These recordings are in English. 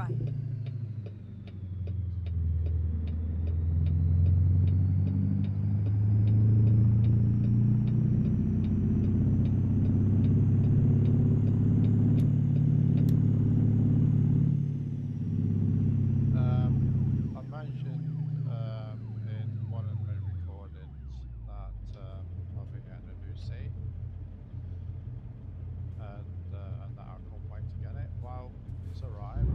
right. I mentioned in one of my recordings that I'll be getting a new safe and that I'll come back to get it. Well, it's arrived.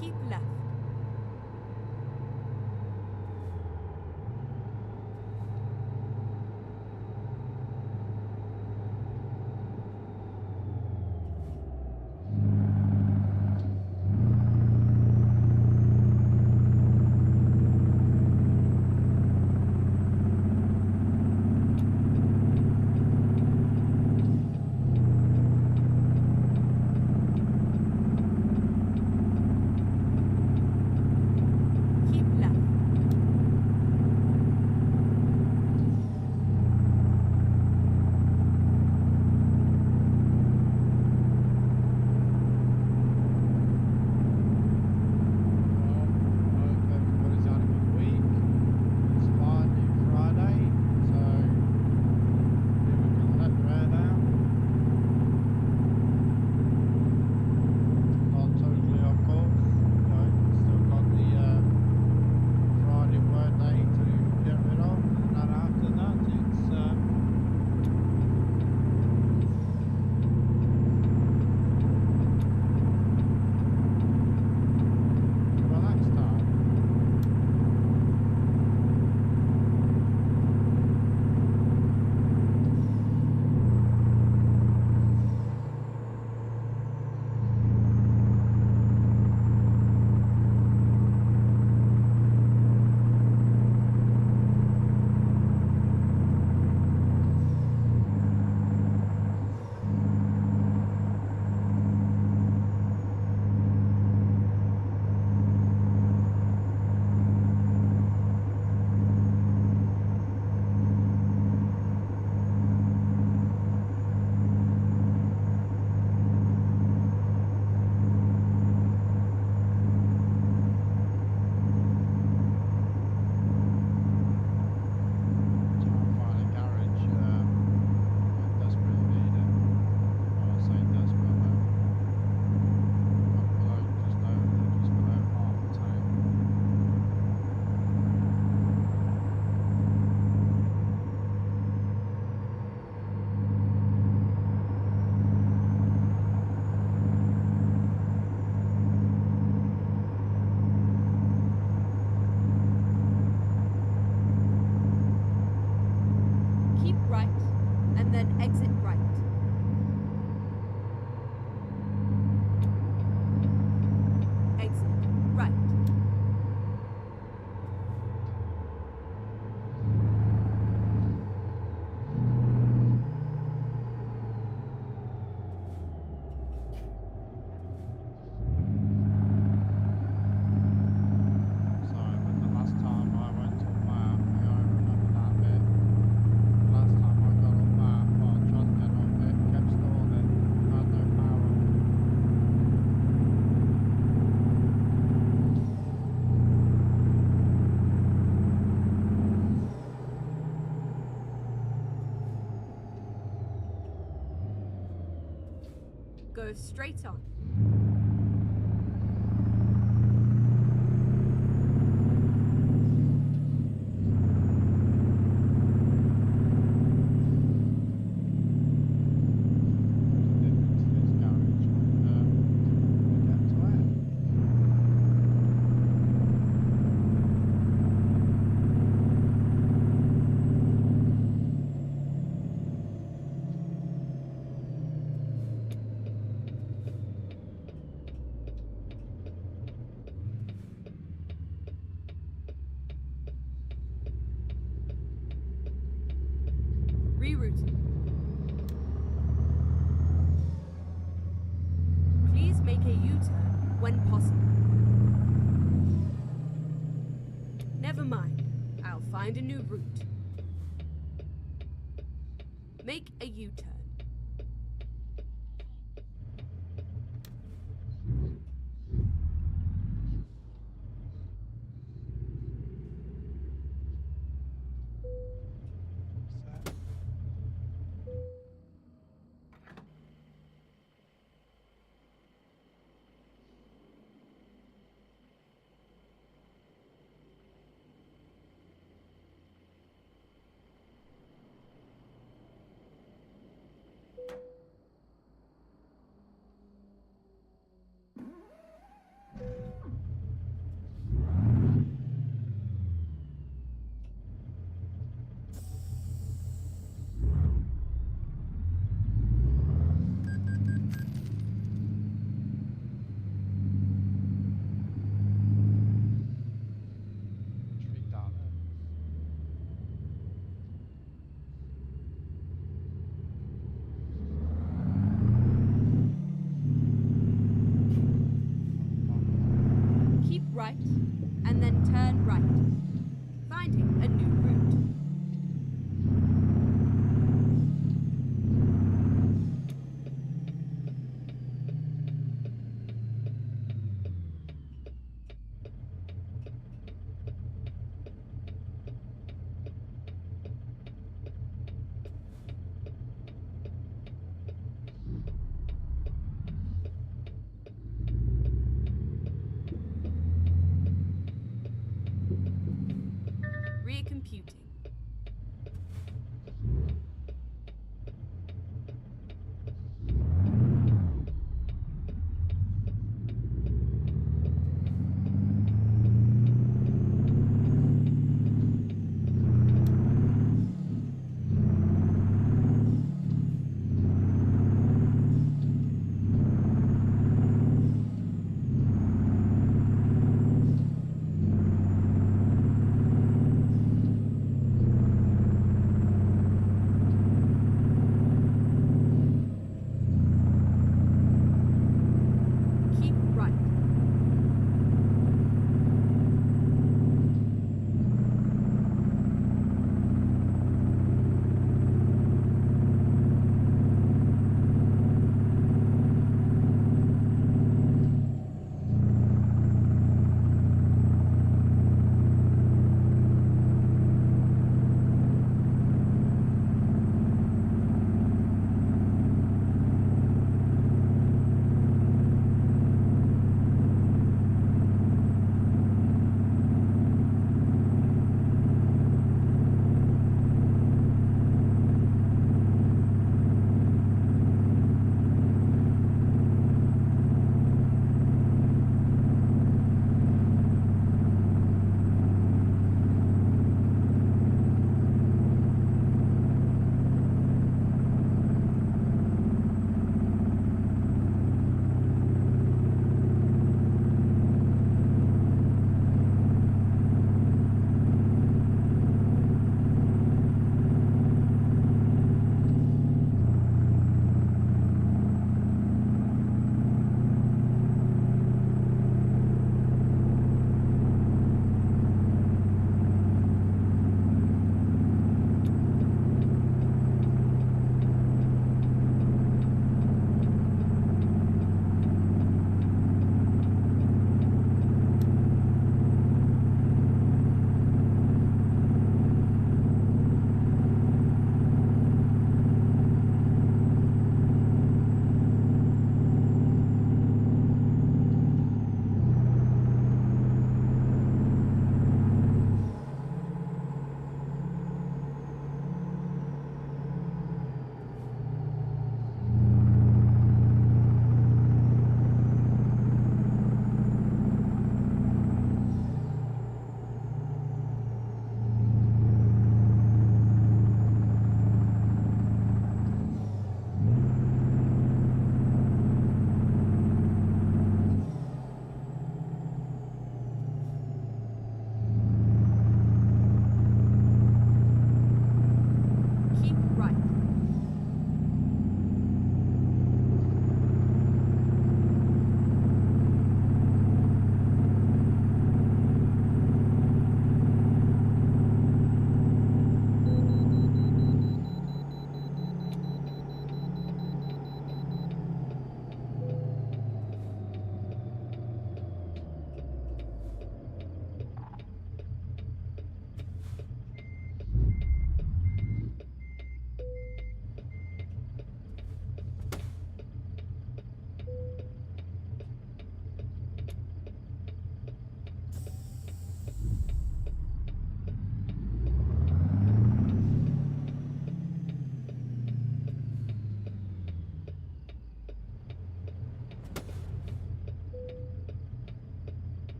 Keep left. Keep left. Well, I hope everybody's had a good week. It's finally Friday, so maybe we can let the air down. Not totally, of course. Still got the Friday workday to get rid of, and then after that, it's relax time. Try and find a garage when desperately needed. Well, I say desperate, got below just below half a tank. Keep right, and then exit right. Exit right. Sorry, but the last time I went on map, I remember that bit. The last time I got on map, well, I tried to get on it, kept stalling, had no power. Go straight on. Dip into this garage and get to it. Rerouting. Please make a U-turn when possible. Never mind. I'll find a new route. Make a U-turn. Set. right, and then turn right, finding a new route. Recomputing.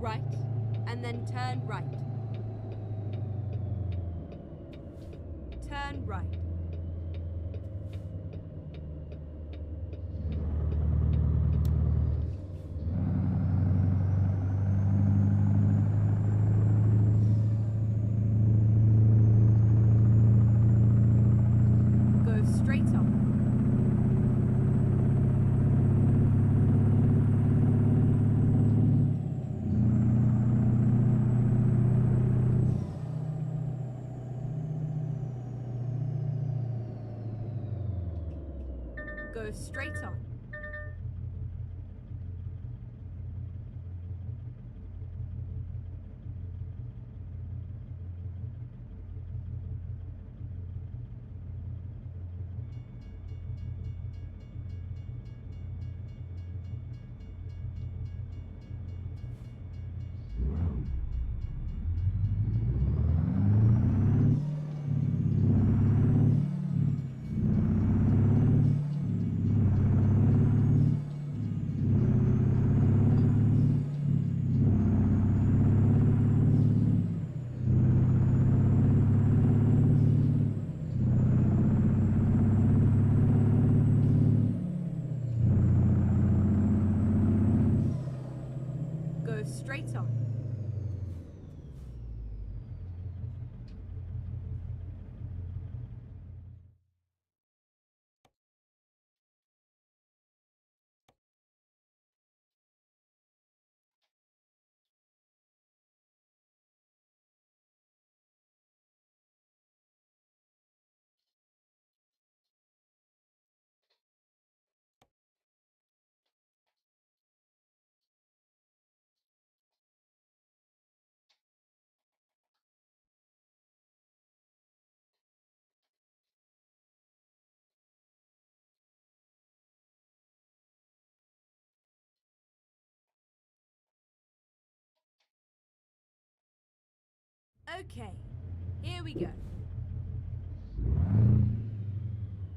right, and then turn right. Turn right. Go straight on. Go straight on. Go straight on. Okay, here we go.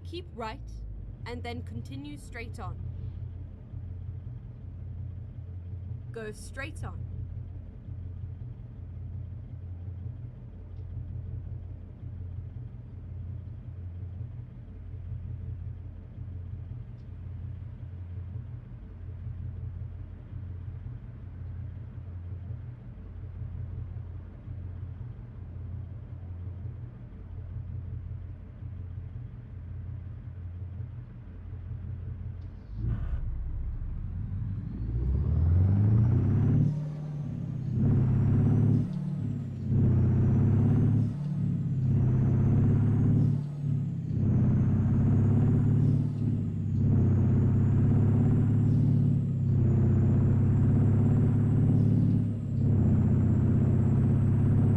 Keep right, and then continue straight on. Go straight on.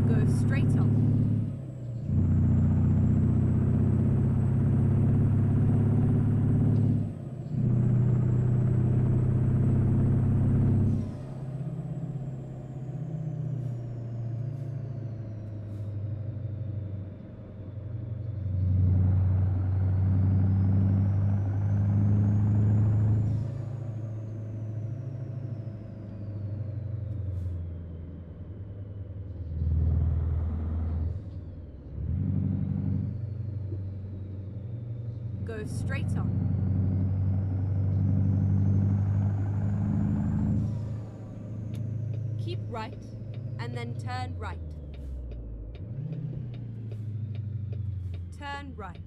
Go straight on. Go straight on. Keep right, and then turn right. Turn right.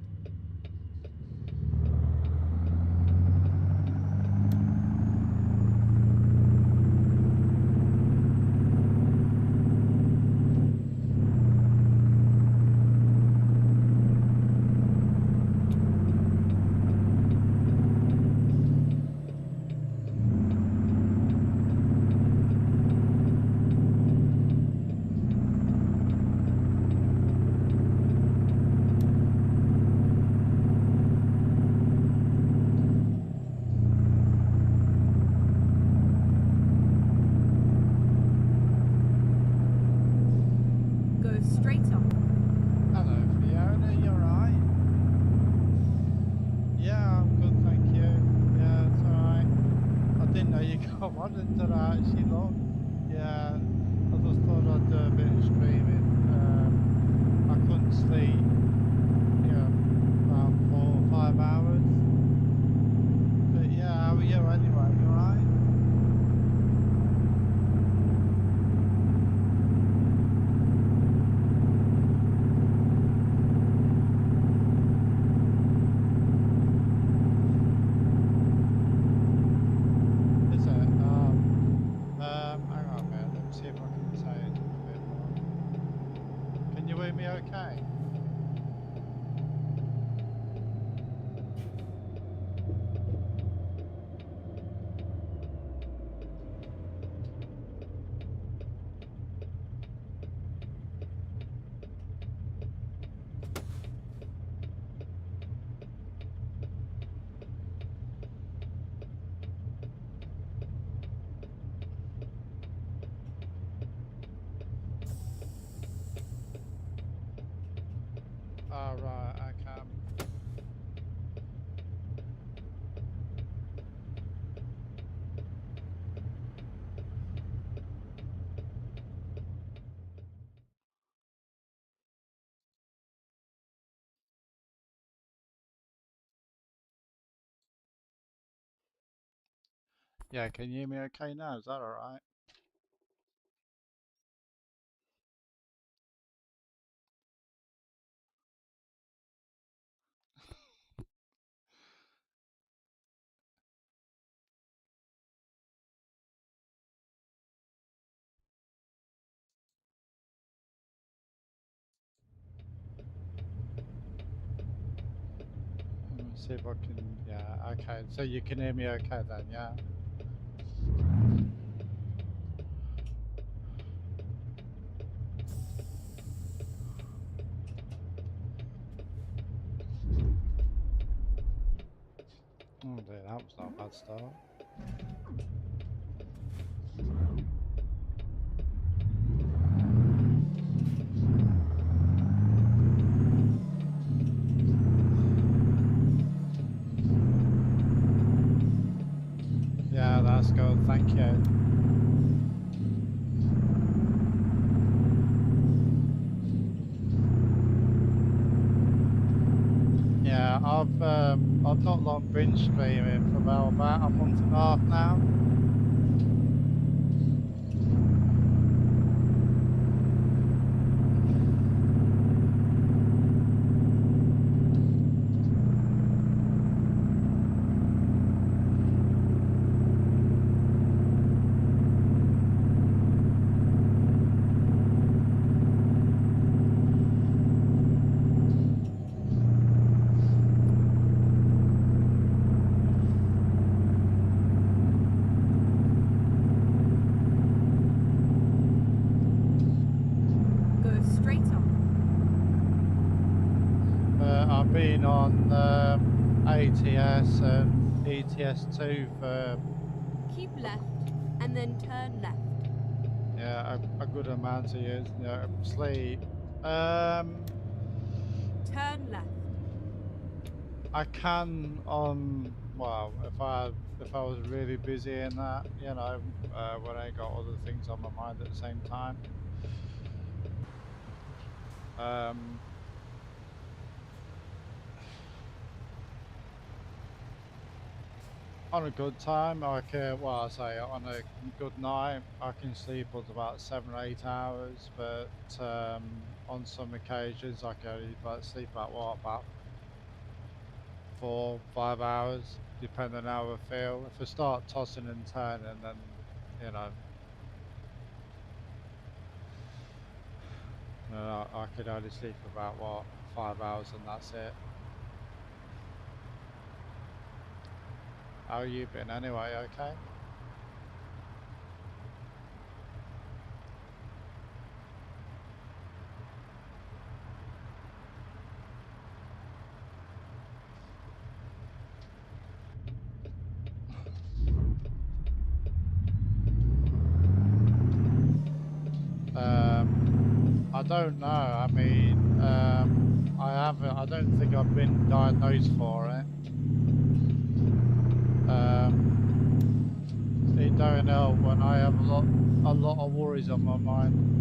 Go straight on. Hello, Fiona, you alright? Yeah, I'm good, thank you. Yeah, it's alright. I didn't know you got one until I actually looked. Yeah, I just thought I'd do a bit of streaming. I couldn't sleep, about 4 or 5 hours. But yeah, how are you anyway? You alright? Is it? Hang on a minute. Let me see if I can say it a bit more. Can you hear me okay? Oh, right, I can. Yeah, can you hear me okay now? Is that alright? Let me see if I can. Yeah, okay. So you can hear me okay then, yeah? Oh dear, that was not a bad start. Yeah, that's good. Thank you. Yeah, I've not long been streaming for about a month and a half now. Go straight on. I've been on ATS and ETS2 for Keep left and then turn left. yeah a good amount of years. Sleep. Um, Turn left. I can on well if I was really busy in that, when I got other things on my mind at the same time. Um, on a good time, I can well I say on a good night I can sleep up to about 7 or 8 hours, but on some occasions I can only sleep about 4 or 5 hours, depending on how I feel. If I start tossing and turning, then you know. No, I could only sleep for about 5 hours and that's it. How you been anyway? Okay. I don't know. I mean, I haven't. I don't think I've been diagnosed for it. It going out when I have a lot of worries on my mind.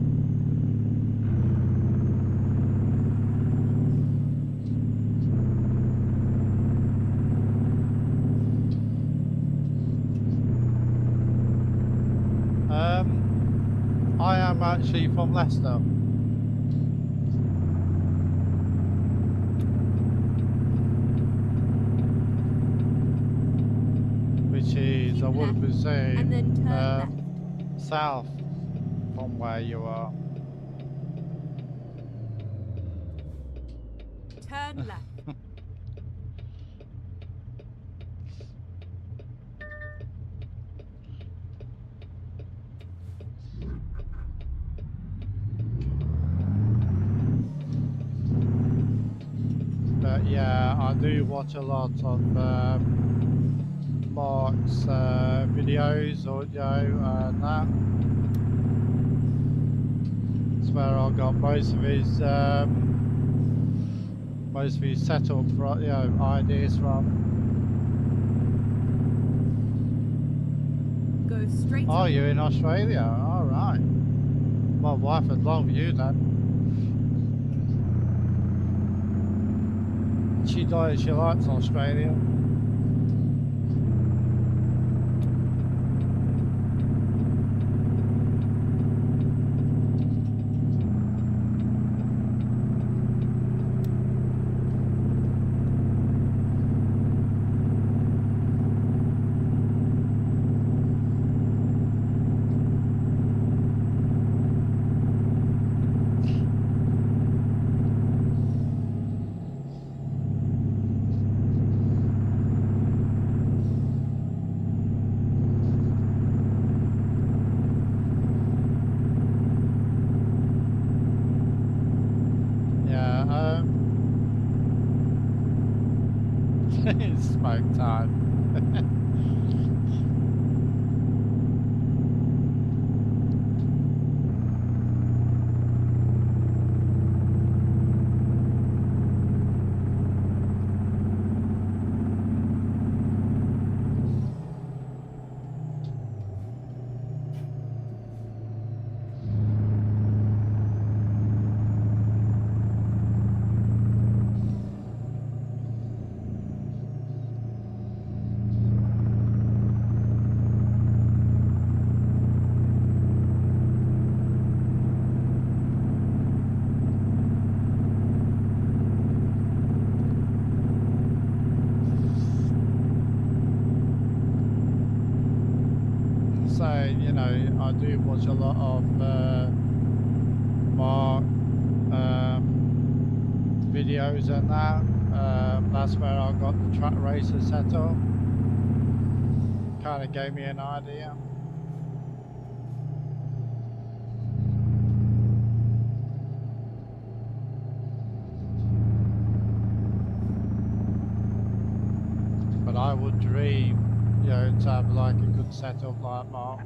I am actually from Leicester. Which is, Keep I would left, be saying, and then turn left. south from where you are. Turn left. But yeah, I do watch a lot of Mark's videos, audio, and that. That's where I got most of his setup for, you know, ideas from. Go straight. Oh, you're in Australia? All right. My wife would love you then. She likes Australia. Yeah, it's smoke time. So, you know, I do watch a lot of Mark videos and that. That's where I got the track racer set up. Kind of gave me an idea. But I would dream, you know, to have like a good setup like Mark.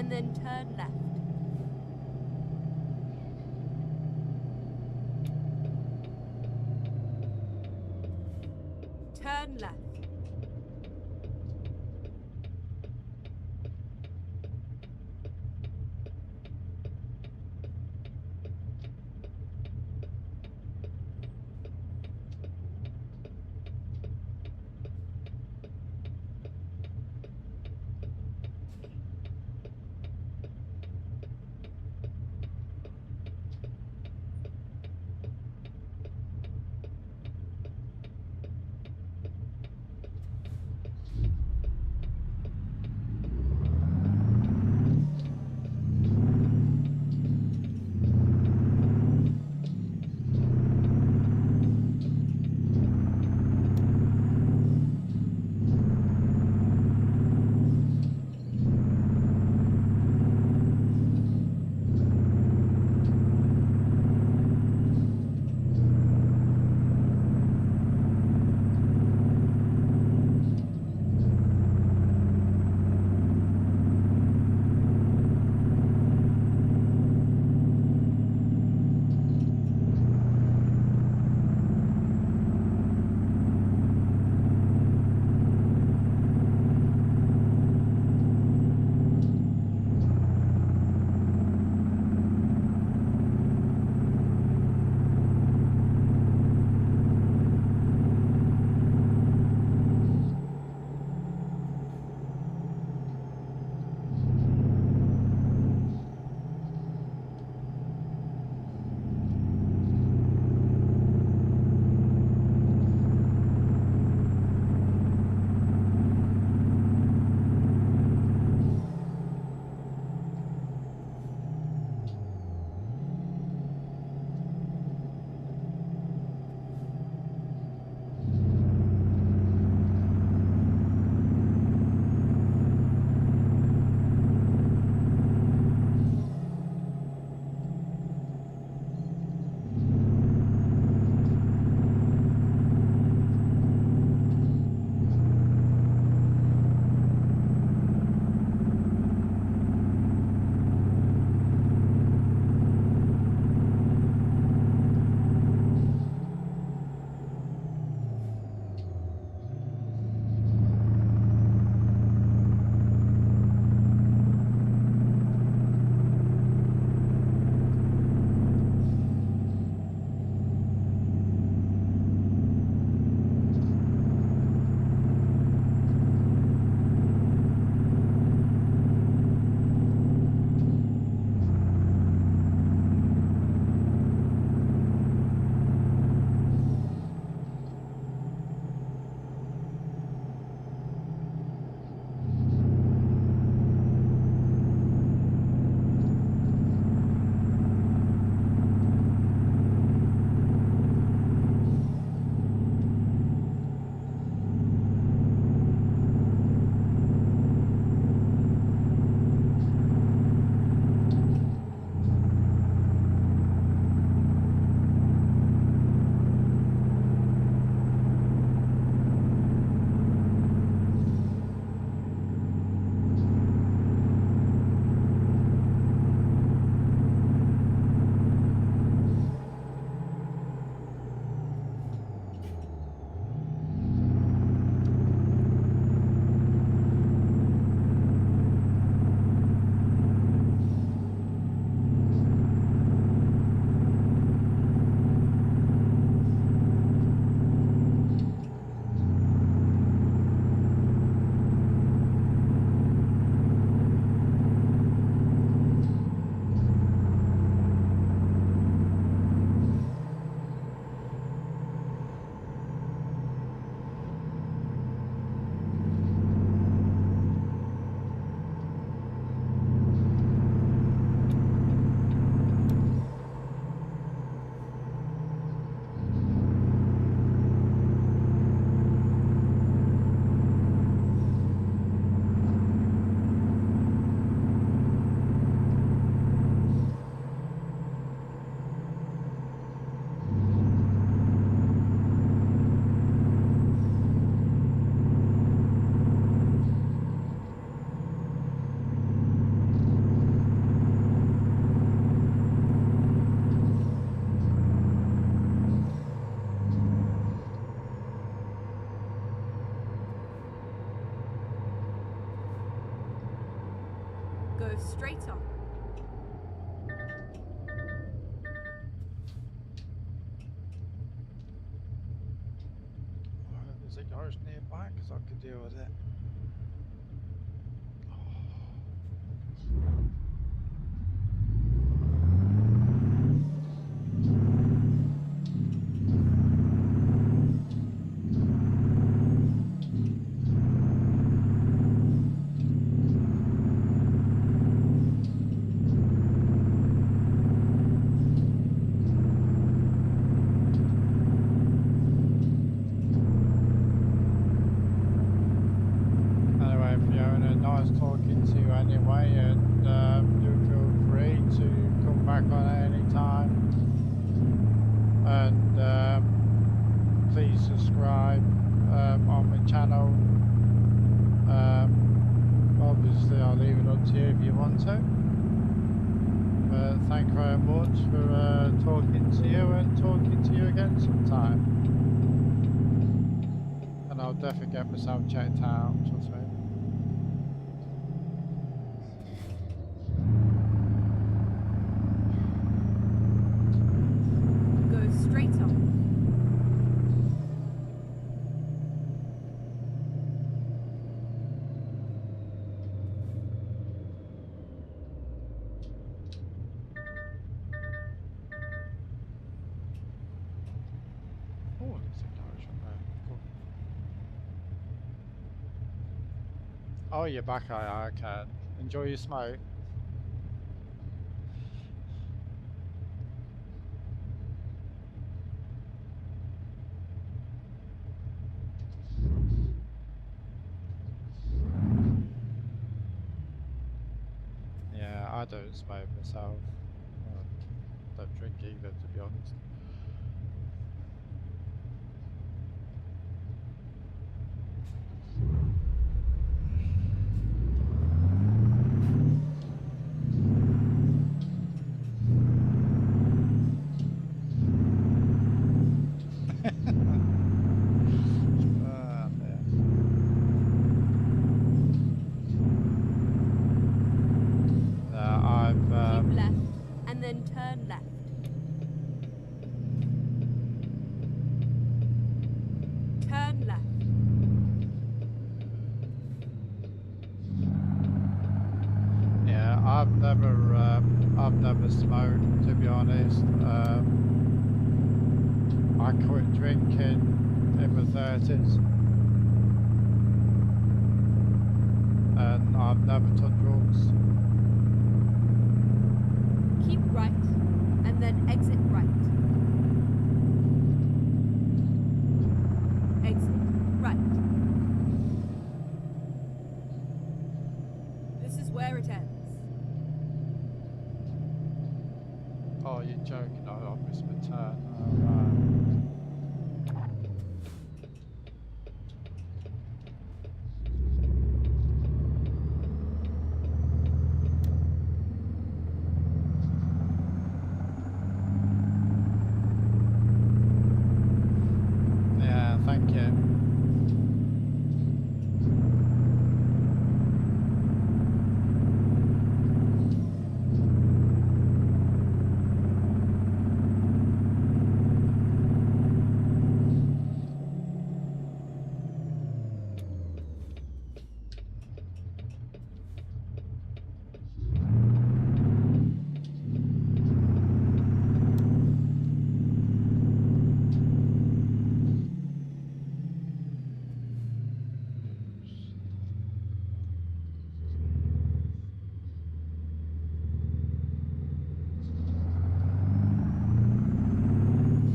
and then turn left. Turn left. right? Because I could deal with it. Anyway, Fiona, nice talking to you anyway, and do feel free to come back on at any time. And please subscribe on my channel. Obviously, I'll leave it up to you if you want to. But thank you very much for talking to you, and talking to you again sometime. And I'll definitely get myself checked out, trust me. Go straight on. Oh, there's a garage up there. Cool. Oh, you're back. I can. Enjoy your smoke. Yeah, I don't smoke myself. Don't drink either, to be honest. Yeah. I've Keep left, and then turn left. Turn left. yeah, I've never smoked, to be honest. I quit drinking in my 30s, and I've never done drugs. Keep right, and then exit right. Exit right. This is where it ends. Oh, you're joking? I missed my turn. Alright. Yeah, thank you.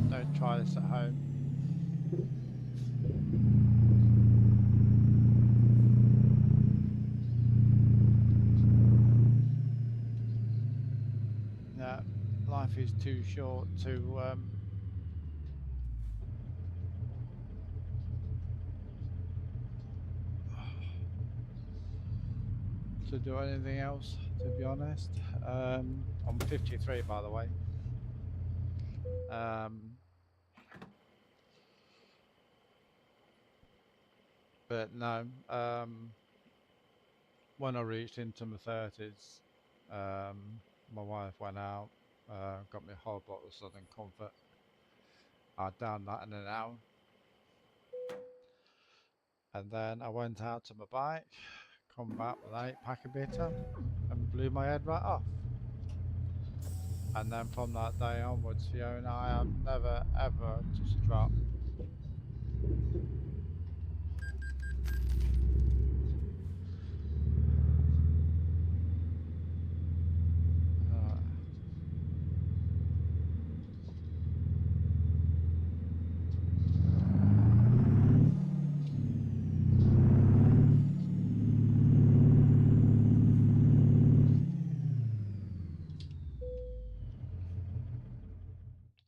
Don't try this at home. Yeah, life is too short to do anything else, to be honest. I'm 53, by the way. But no, when I reached into my 30s, my wife went out, got me a whole bottle of Southern Comfort. I downed that in an hour. And then I went out to my bike, come back with 8-pack of bitter, and blew my head right off. And then from that day onwards, Fiona, I have never ever touched a drop. Uh,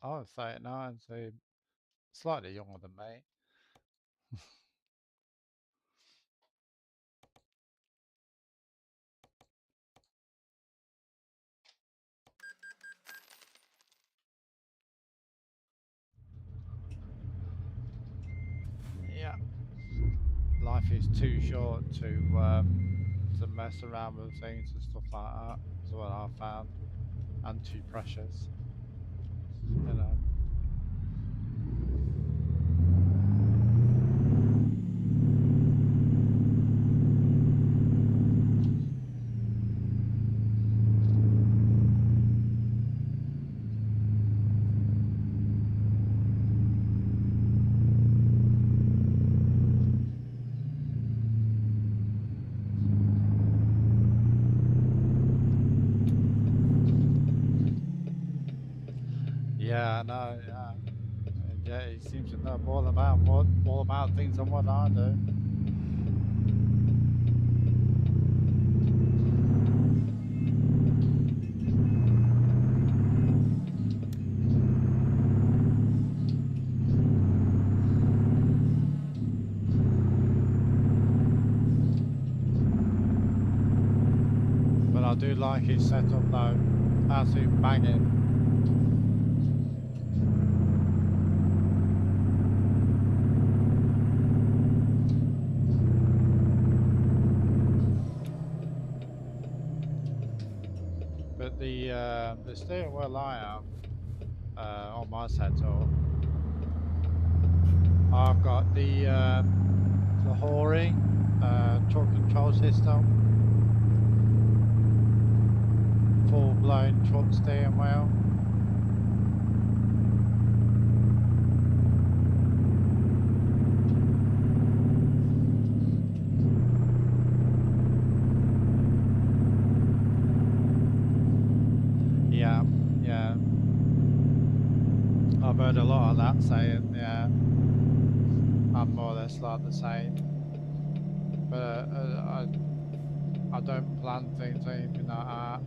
I was 39, so slightly younger than me. Yeah, life is too short to mess around with things and stuff like that. That's what I found, and too precious, you know. Yeah, I know. Yeah, yeah. He seems to know more about things than what I do. But I do like his setup though. Absolute banging. But the steering wheel I have on my setup, I've got the Hori truck control system, full blown truck steering wheel. Yeah, yeah. I've heard a lot of that saying, yeah, I'm more or less like the same. But I don't plan things or anything like that.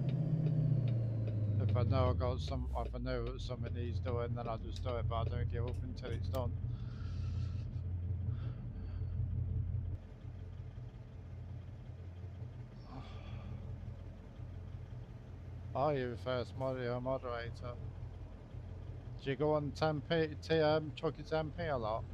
If I know if I know something needs doing, then I'll just do it. But I don't give up until it's done. Are you the first moderator? Do you go on 10p, Chucky 10p a lot?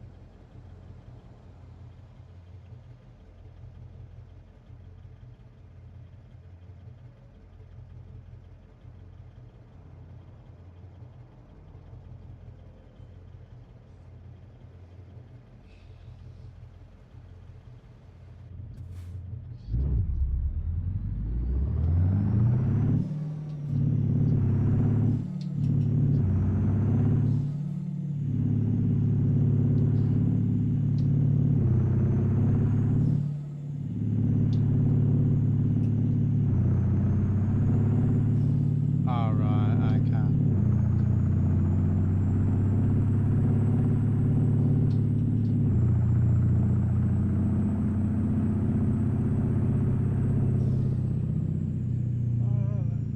All right, okay.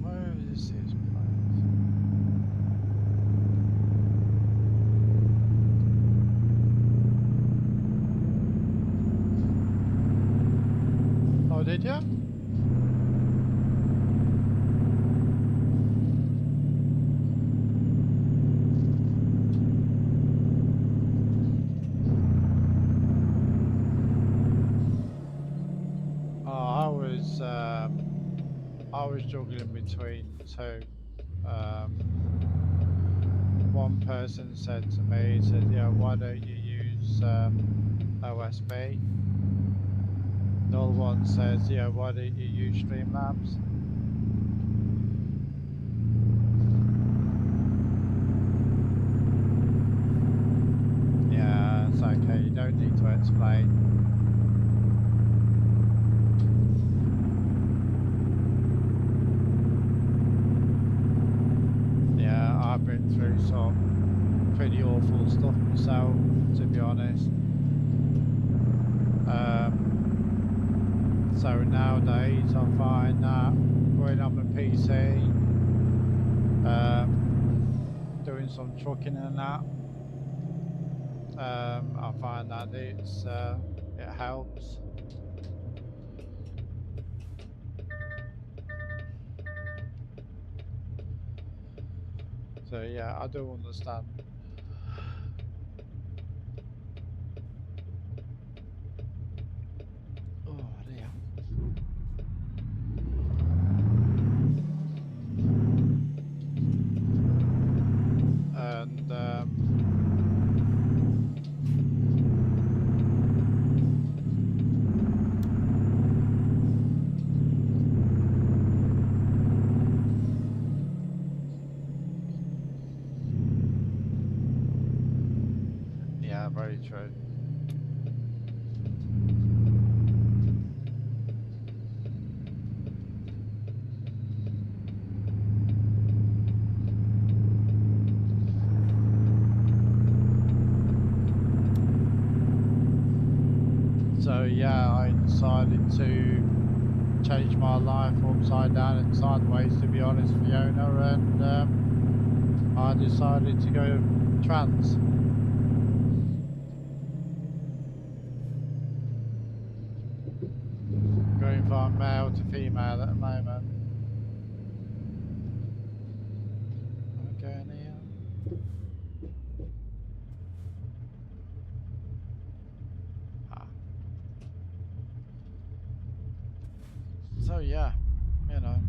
Where is this place? Oh, did you? Oh, I was juggling between two. One person said to me, he said, "Yeah, why don't you use OSB?" Another one says, yeah, why don't you use Streamlabs? Yeah, it's okay, you don't need to explain. Yeah, I've been through some pretty awful stuff myself, to be honest. So nowadays I find that when I'm a PC, doing some trucking and that, I find that it helps. So yeah, I do understand. Oh dear. And yeah, very true. So yeah, I decided to change my life upside down and sideways, to be honest, Fiona, and I decided to go trans. Going from male to female at the moment. Okay, Neil. Ah. So yeah, you know.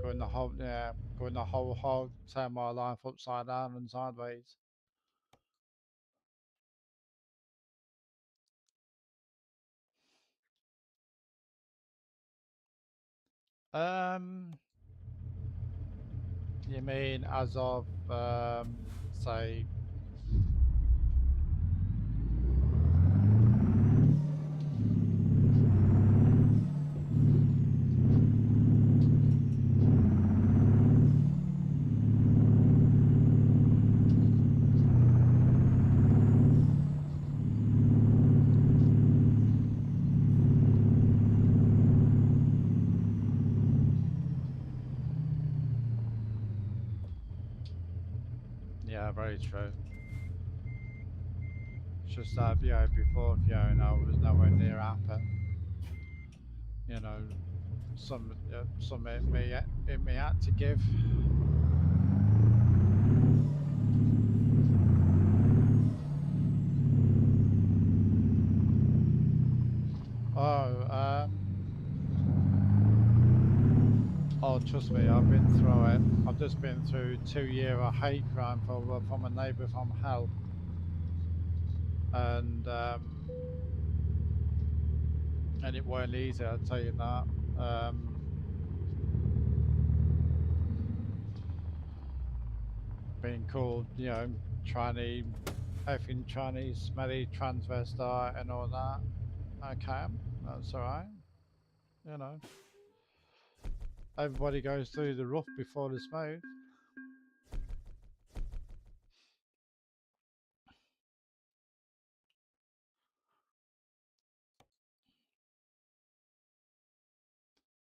Going the whole turn my life upside down and sideways. Um, you mean as of say? Yeah, very true. It's just that before Fiona was nowhere near happen. You know, some it may had to give. Oh, oh, trust me, I've been through it. I've just been through 2 year of hate crime from a neighbour from hell, and it weren't easy. I'll tell you that. Being called, tranny, effing tranny, smelly, transvestite, and all that. Okay, that's all right. You know, everybody goes through the rough before the smooth.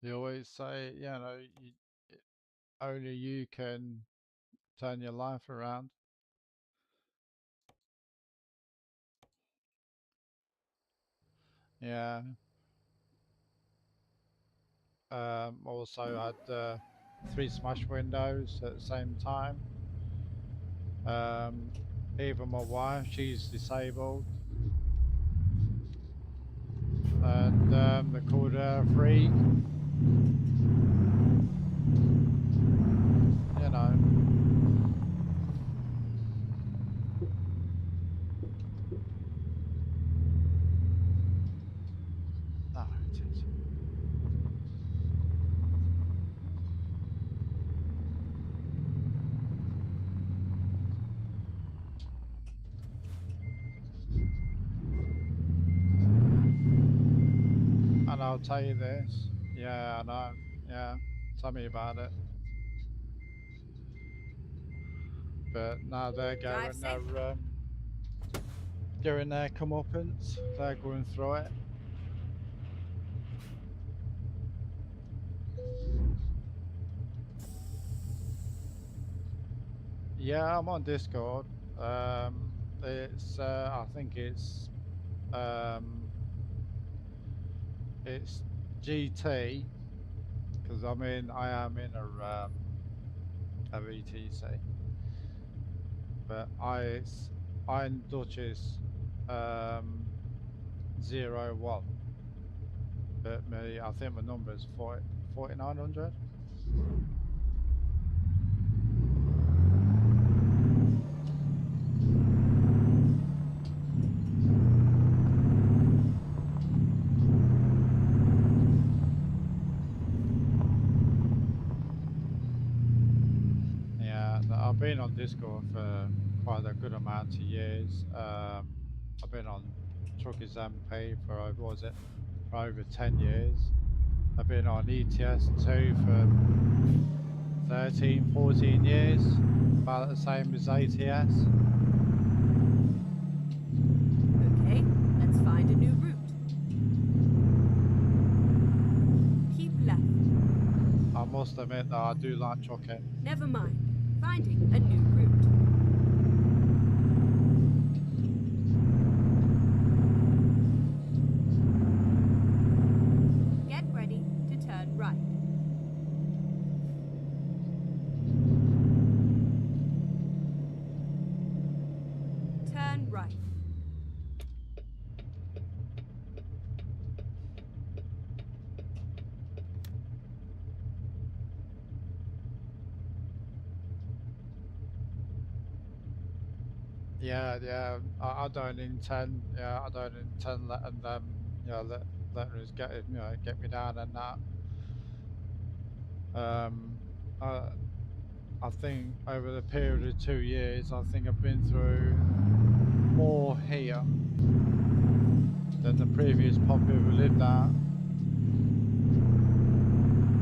They always say, only you can turn your life around. Yeah. Also had 3 smash windows at the same time. Um, Even my wife, she's disabled, and they called her a freak. You know. I'll tell you this. Yeah, I know. Yeah, tell me about it. But now they're Drive safe. getting their comeuppance. They're going through it. Yeah, I'm on Discord. I think um, it's GT because I am in a VTC, but I'm Duchess um, 01. But I think my number is 4900. Yeah, I've been on Discord for quite a good amount of years. I've been on Truckers MP for for over 10 years. I've been on ETS2 for 13, 14 years, about the same as ATS. Okay, let's find a new route. Keep left. I must admit that I do like trucking. Never mind. Finding a new route. Get ready to turn right. Turn right. Yeah. I don't intend. Yeah, I don't intend letting them. Letting us get me down and that. Um, I I think over the period of 2 years, I think I've been through more here than the previous puppy who lived there.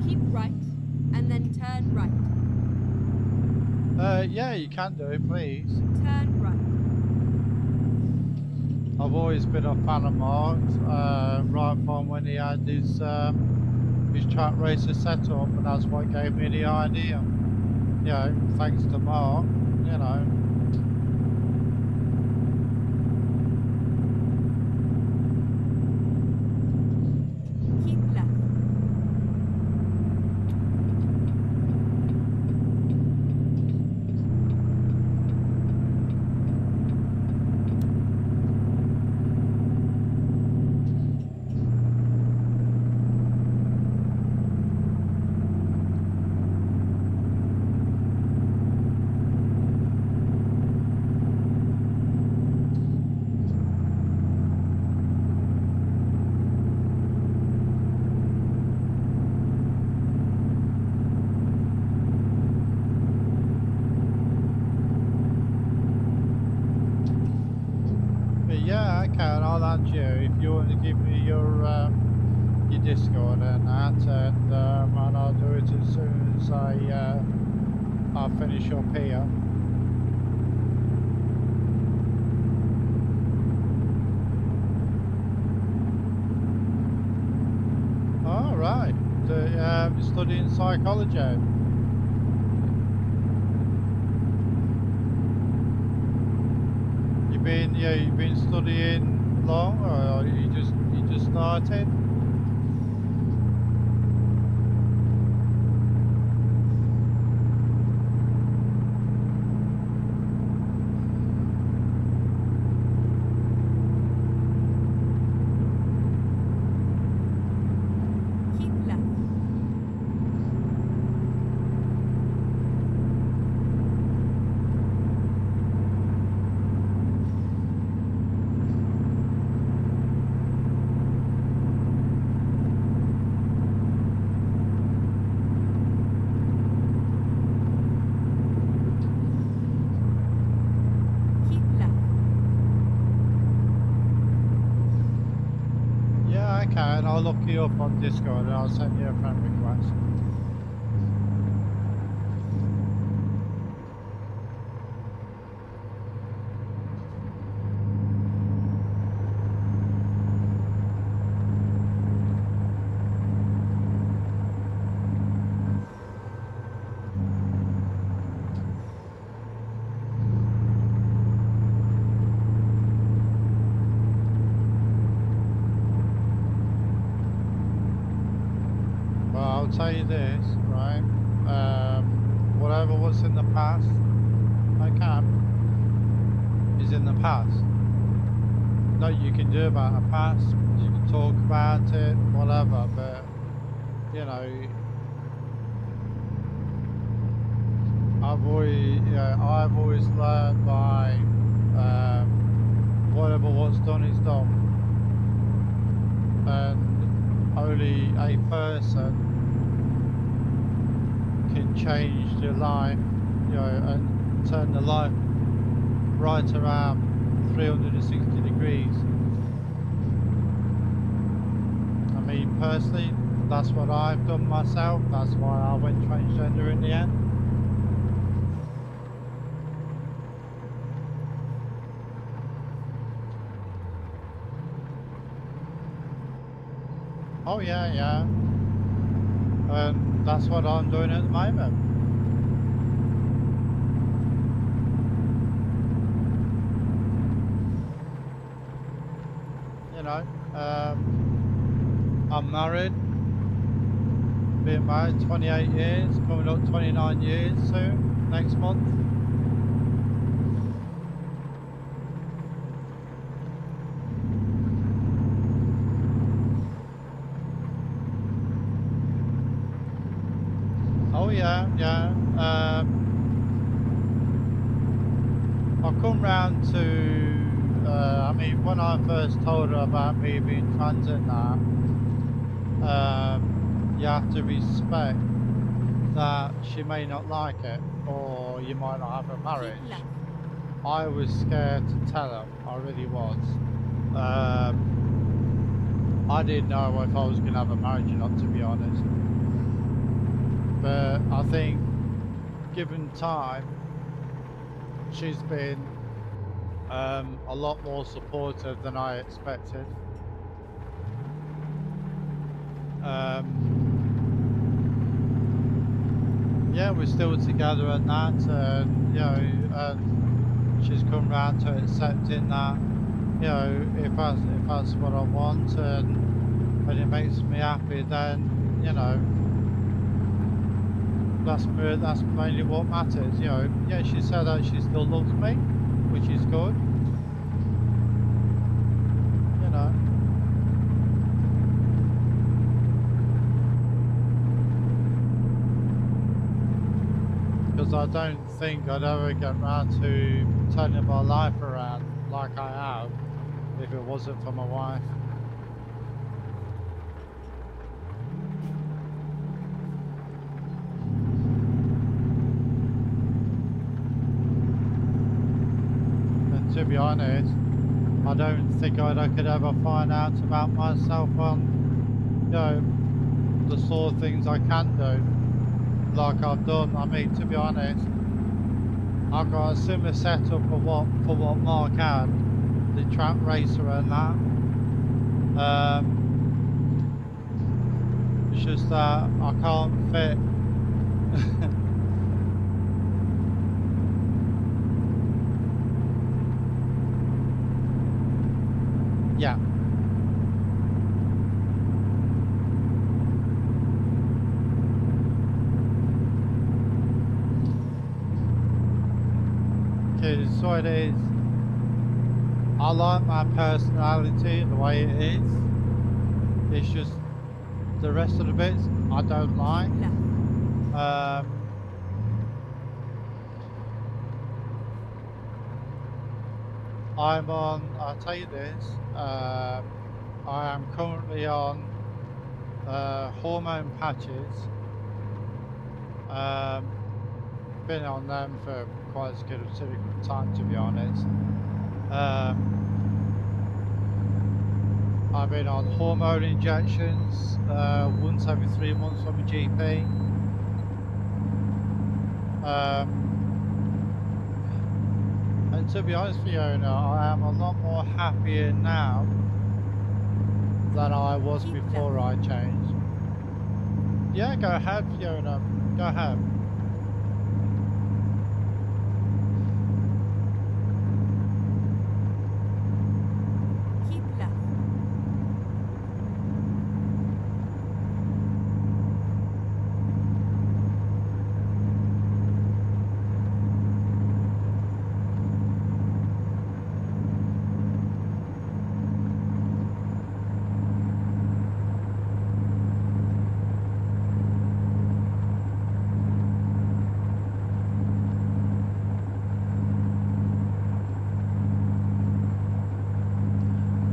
Keep right, and then turn right. Yeah, you can do it, please. Turn right. I've always been a fan of Mark's, right from when he had his track racer set up, and that's what gave me the idea. You know, thanks to Mark, you know. Keep left. But yeah, okay, I'll add you if you want to give me your Discord and that, and I'll do it as soon as I finish up here. All right, studying psychology. You've been studying long, or you just started? Keep left. okay, and I'll look you up on Discord and I'll send you a friend request. Well, I'll tell you this, right? Whatever was in the past, okay, is in the past. No, you can do about the past, you can talk about it, whatever, but, you know, I've always learned by, whatever what's done is done. And only a person can change your life, you know, and turn the life right around 360 degrees. I mean, personally, that's what I've done myself. That's why I went transgender in the end. Oh yeah, yeah. And that's what I'm doing at the moment. You know, I'm married, been married 28 years, coming up 29 years soon, next month. Oh yeah, yeah. I'll come round to, I mean, when I first told her about me being trans and that, you have to respect that she may not like it, or you might not have a marriage. Keep left. I was scared to tell her, I really was. I didn't know if I was going to have a marriage or not, to be honest. But I think, given time, she's been a lot more supportive than I expected. Yeah, we're still together and that, and you know, she's come round to accepting that, you know, if that's what I want, and when it makes me happy, then you know, that's mainly what matters. You know, yeah, she said that she still loves me, which is good. You know. Because I don't think I'd ever get round to turning my life around like I have if it wasn't for my wife. And to be honest, I don't think I could ever find out about myself on, you know, the sort of things I can do, like I've done. I mean, to be honest, I've got a similar setup for what Mark had, the track racer and that. It's just that I can't fit. Yeah. So it is. I like my personality the way it is. It's just the rest of the bits I don't like. I'm on, I'll tell you this, I am currently on hormone patches. Been on them for quite as good a time, to be honest. I've been on hormone injections once every 3 months from a GP. And to be honest, Fiona, I am a lot more happier now than I was Keep before I changed. Yeah, go ahead, Fiona. Go ahead. Keep left.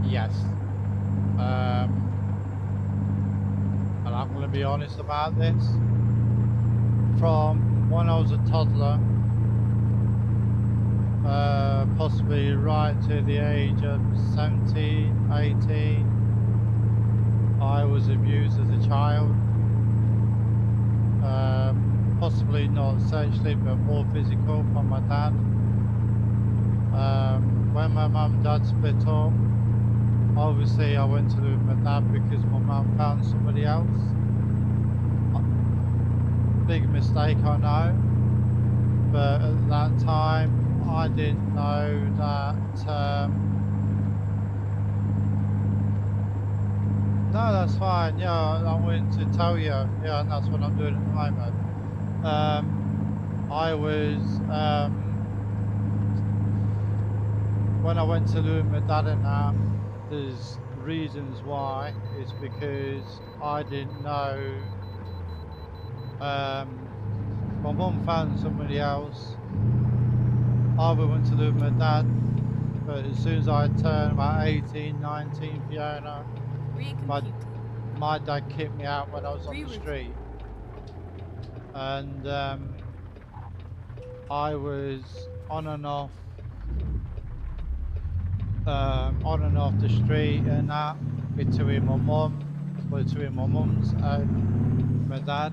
Yes. And I'm going to be honest about this. From when I was a toddler, possibly right to the age of 17, 18, I was abused as a child. Possibly not sexually, but more physical from my dad. When my mum and dad split up, obviously I went to live with my dad because my mum found somebody else. Big mistake, I know, but at that time I didn't know that. No, that's fine. Yeah, I wanted to tell you. Yeah, and that's what I'm doing at the moment. I was when I went to live with my dad and that, there's reasons why. It's because I didn't know. My mum found somebody else. I went to live with my dad, but as soon as I turned about 18, 19, Fiona, my dad kicked me out when I was on the street. And I was on and off the street and that between my mum's and my dad.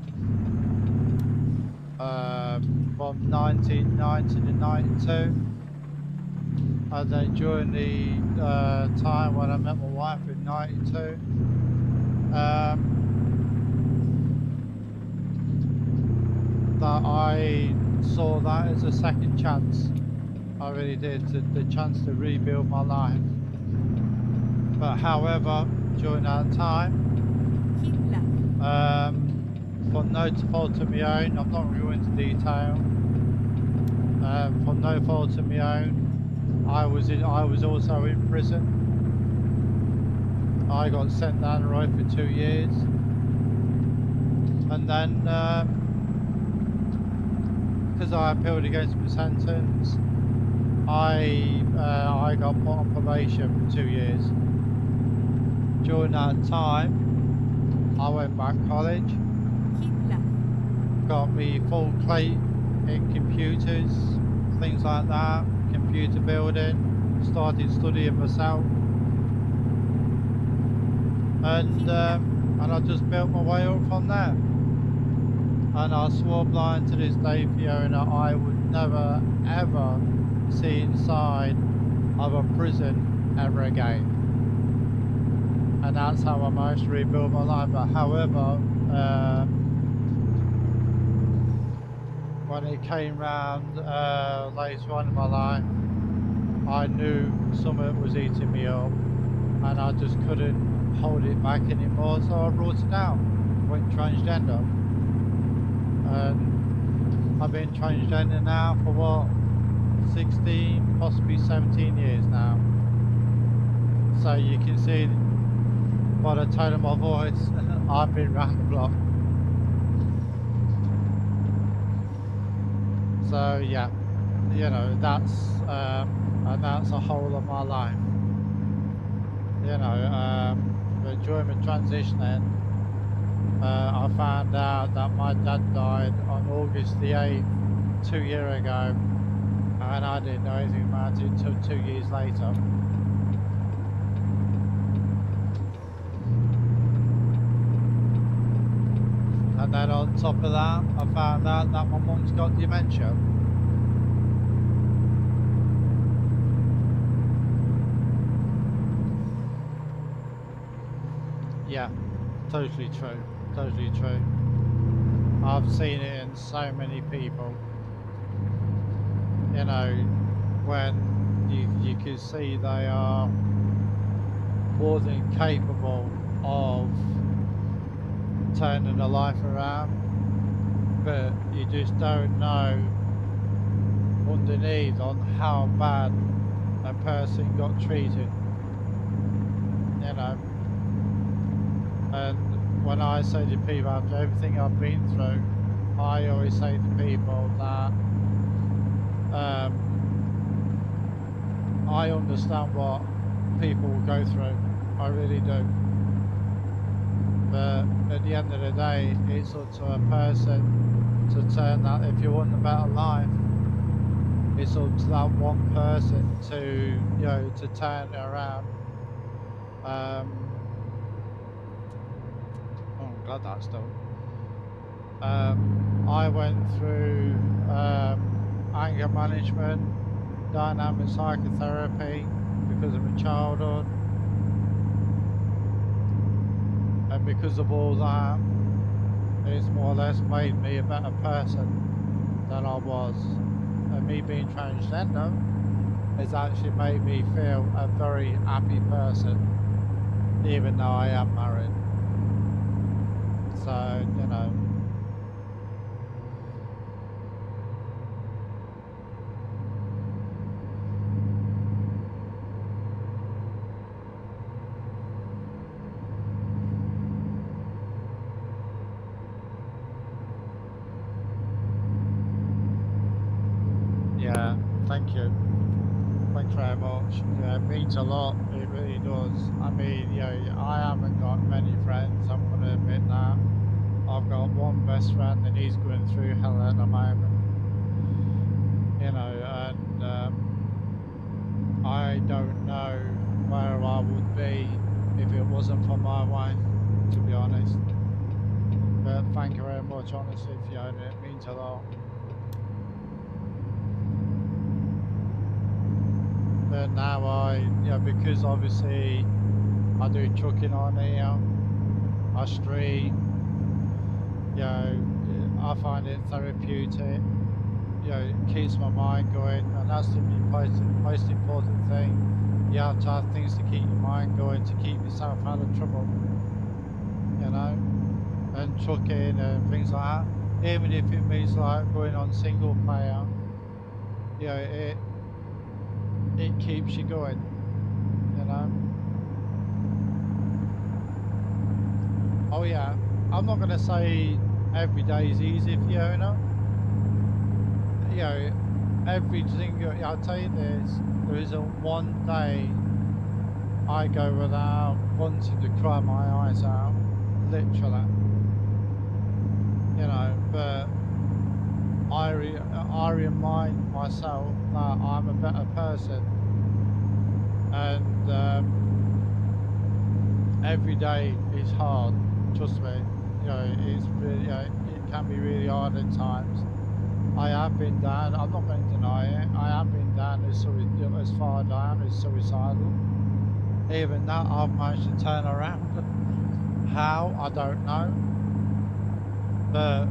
From 1990 to 92, and then during the time when I met my wife in 92, that I saw that as a second chance. I really did, the chance to rebuild my life. But however, during that time, for no fault of my own, I'm not going into detail. For no fault of my own, I was also in prison. I got sent down the road for 2 years, and then because I appealed against my sentence, I got put on probation for 2 years. During that time, I went back to college. Got me full plate in computers, things like that, computer building, started studying myself, and I just built my way up from there. And I swore blind to this day, Fiona, I would never ever see inside of a prison ever again. And that's how I managed to rebuild my life. But however, when it came round later on in my life, I knew something was eating me up, and I just couldn't hold it back anymore, so I brought it down, went transgender. And I've been transgender now for what, 16, possibly 17 years now. So you can see by the tone of my voice, I've been round the block. So yeah, you know, and that's a whole of my life. You know, but during the transitioning, I found out that my dad died on August the 8th, 2 years ago, and I didn't know anything about it until 2 years later. And then on top of that, I found out that my mum's got dementia. Yeah, totally true. Totally true. I've seen it in so many people. You know, when you can see they are more than capable of turning a life around, but you just don't know underneath on how bad a person got treated, you know. And when I say to people, after everything I've been through, I always say to people that I understand what people go through. I really do. But at the end of the day, it's up to a person to turn that. If you want a better life, it's up to that one person to, you know, to turn it around. Oh, I'm glad that's done. I went through anger management, dynamic psychotherapy because of my childhood, and because of all that, it's more or less made me a better person than I was. And me being transgender has actually made me feel a very happy person, even though I am married. So, you know. Yeah, thank you. Thanks very much. Yeah, it means a lot. It really does. I mean, you know, I haven't got many friends. I'm going to admit that. I've got one best friend, and he's going through hell at the moment. You know, and I don't know where I would be if it wasn't for my wife, to be honest. But thank you very much, honestly, Fiona. It means a lot. But now because obviously I do trucking on here, I stream, you know, I find it therapeutic, you know, it keeps my mind going, and that's the most important thing. You have to have things to keep your mind going, to keep yourself out of trouble, you know, and trucking and things like that. Even if it means like going on single player, you know, it keeps you going, you know. Oh yeah, I'm not gonna say every day is easy, Fiona. You know, every single. I'll tell you this: there isn't one day I go without wanting to cry my eyes out, literally. You know, but I remind myself that I'm a better person, and every day is hard. Trust me. You know, it's really, it can be really hard at times. I have been down. I'm not going to deny it. I have been down as far down as suicidal. Even that, I've managed to turn around. How, I don't know. But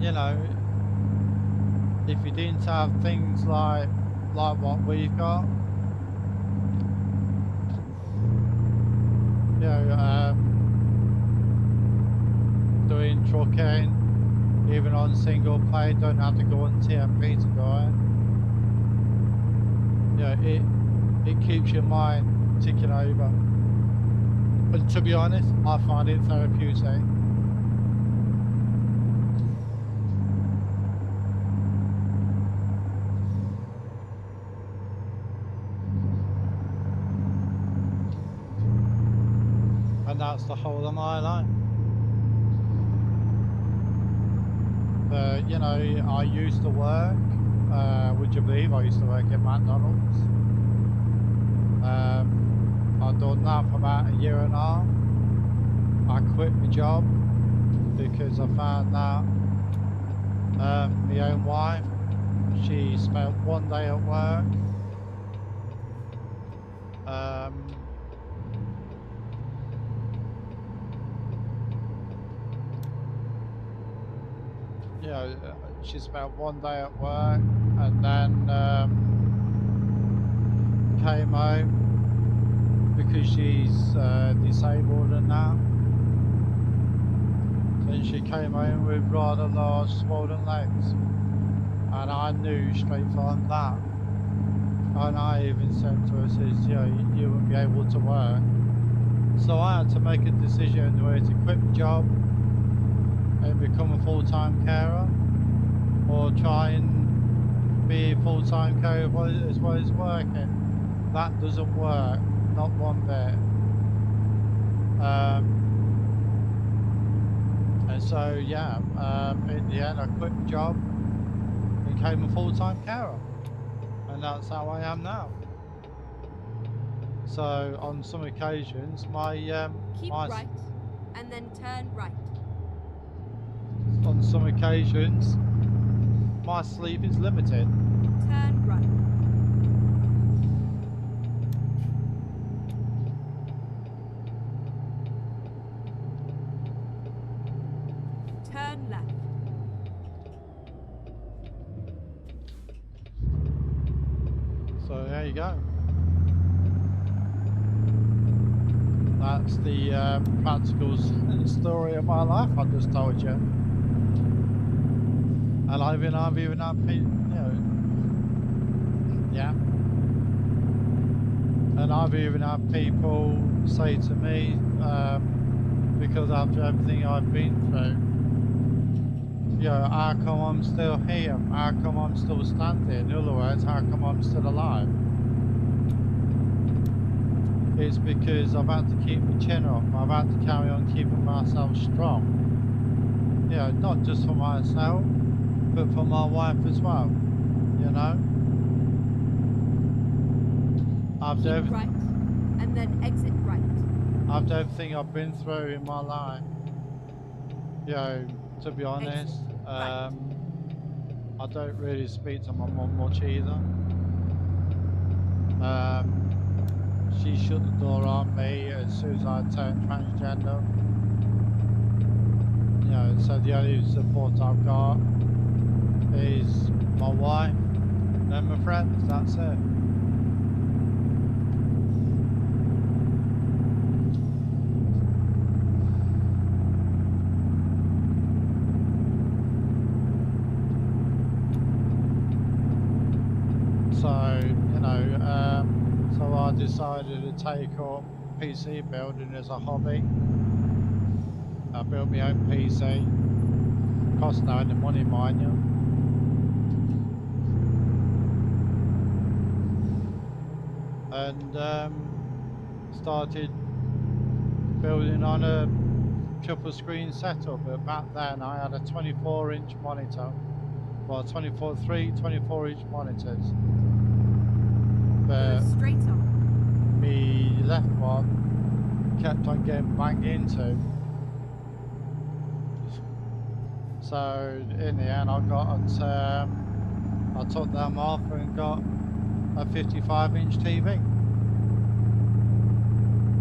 you know, if you didn't have things like what we've got, you know, doing trucking, even on single play, don't have to go on TMP to go in. You know, it keeps your mind ticking over. And to be honest, I find it therapeutic. And that's the whole of my life. But you know, I used to work. Would you believe I used to work at McDonald's? I'd done that for about a year and a half. I quit my job because I found out my own wife, she spent one day at work. You know, she spent one day at work and then came home because she's disabled and that. Then she came home with rather large swollen legs, and I knew straight from that. And I even said to her, says, you know, you won't be able to work. So I had to make a decision whether to quit the job and become a full-time carer, or try and be a full-time carer as well as working. That doesn't work, not one bit. And so yeah, in the end I quit the job, became a full-time carer, and that's how I am now. So on some occasions my Keep right, and then turn right. on some occasions my sleep is limited. Turn right. Turn left. So there you go. That's the practical story of my life I just told you. And I've even had people, you know, yeah. And I've even had people say to me, because after everything I've been through, you know, how come I'm still here? How come I'm still standing? In other words, how come I'm still alive? It's because I've had to keep my chin up. I've had to carry on keeping myself strong. You know, not just for myself, but for my wife as well. You know? After Keep everything, right, and then exit right. after everything I've been through in my life, you know, to be honest, right. I don't really speak to my mum much either. She shut the door on me as soon as I turned transgender. You know, so the only support I've got is my wife and my friends, that's it. So, you know, so I decided to take up PC building as a hobby. I built my own PC, cost no any money, mind you. And started building on a triple screen setup, but back then I had a 24-inch monitor. Well, 24-inch monitors. Go But straight on. me left one kept on getting banged into. So in the end, I took them off and got a 55-inch TV.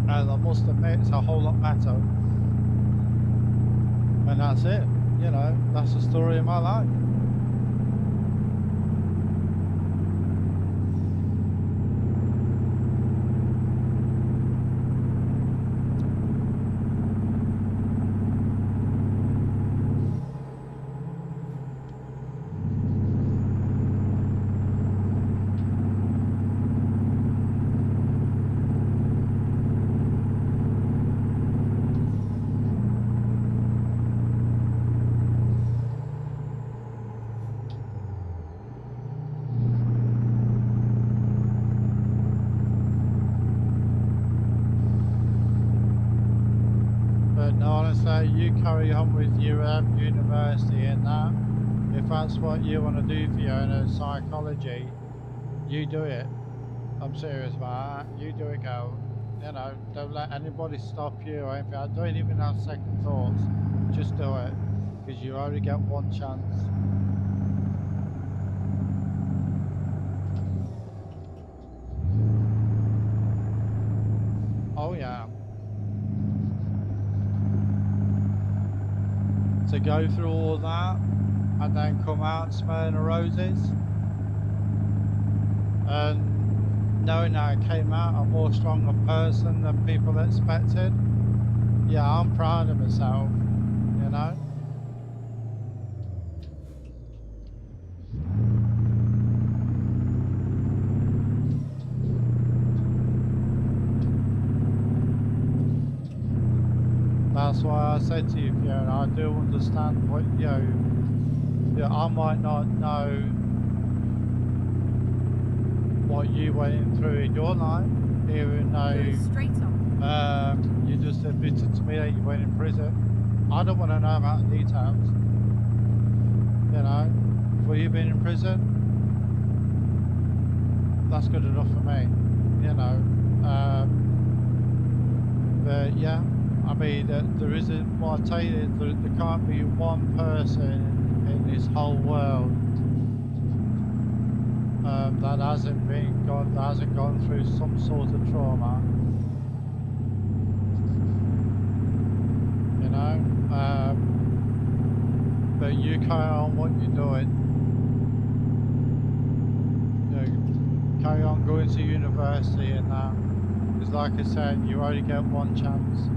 And I must admit, it's a whole lot better. And that's it. You know, that's the story of my life. Honestly, you carry on with your university and that. If that's what you want to do for your own psychology, you do it. I'm serious about that. You do it, girl. You know, don't let anybody stop you or anything. I don't even have second thoughts. Just do it, because you only get one chance. Oh yeah. To go through all that and then come out smelling the roses and knowing that I came out a more stronger person than people expected. Yeah, I'm proud of myself, you know. That's why I said to you, Fiona, I do understand what I might not know what you went through in your life, even Go though straight on. you just admitted to me that you went in prison. I don't want to know about the details. You know, for you being in prison, that's good enough for me. You know, but yeah, I mean, there isn't. What I tell you, there can't be one person in this whole world that hasn't gone through some sort of trauma. You know, but you carry on what you're doing. You know, carry on going to university and that. Because, like I said, you only get one chance.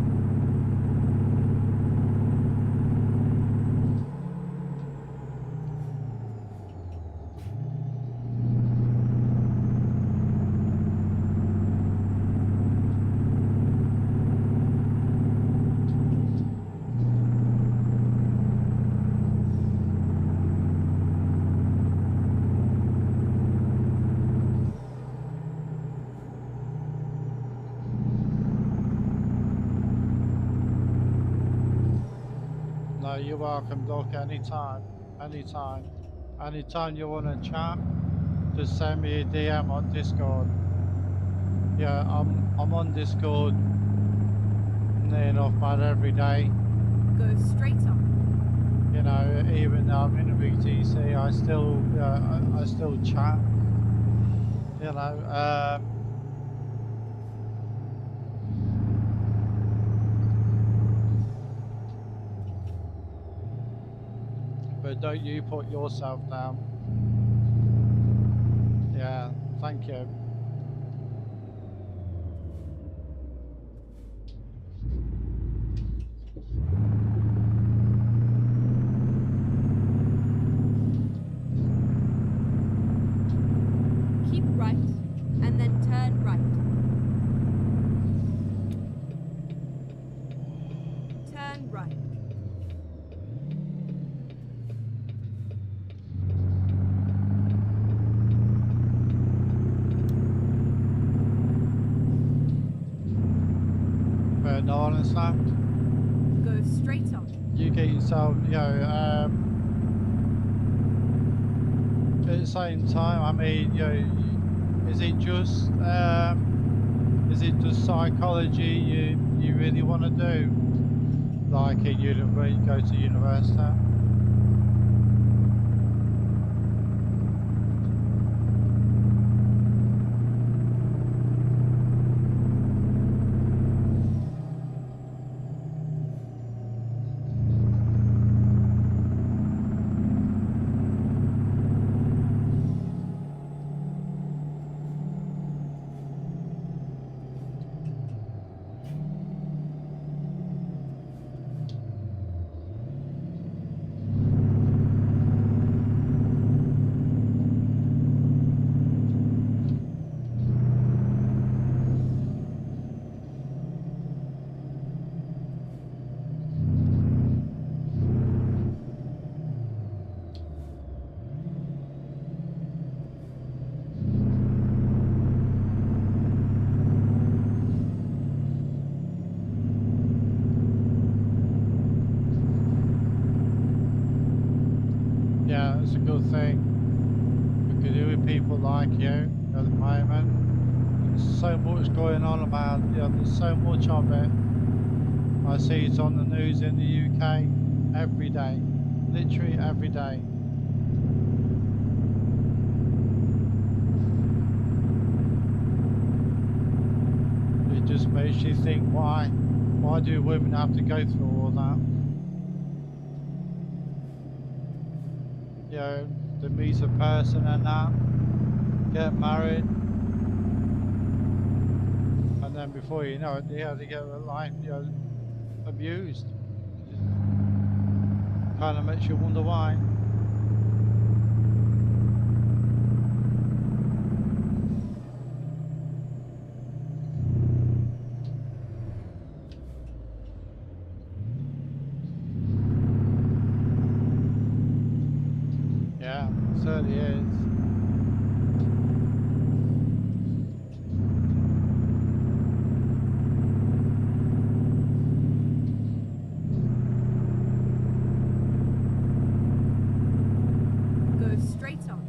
No, you're welcome, Doc. Anytime, anytime, anytime you want to chat, just send me a DM on Discord. Yeah, I'm on Discord near enough about every day. Go straight on. You know, even though I'm in a BTC, I still chat. You know, but don't you put yourself down. Yeah, thank you. Keep right, and then turn right. Turn right. But no, honestly, Go straight on. you get yourself, at the same time, I mean, is it just psychology you really want to do? Like a go to university? Yeah, it's a good thing. Because there are people like you at the moment There's so much going on about, there's so much of it. I see it on the news in the UK every day, literally every day. It just makes you think, why do women have to go through all that? To meet a person and that, get married, and then before you know it, they get their life, abused. Kind of makes you wonder why. Yeah, it certainly is. Go straight on.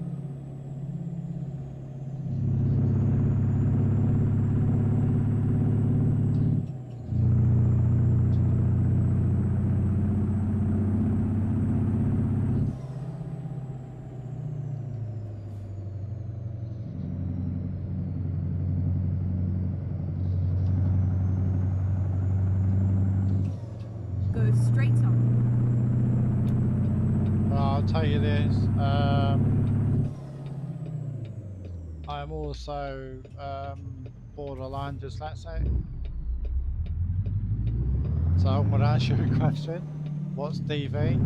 Go straight on. Well, I'll tell you this. I'm also borderline dyslexic. So I'm going to ask you a question. What's DV?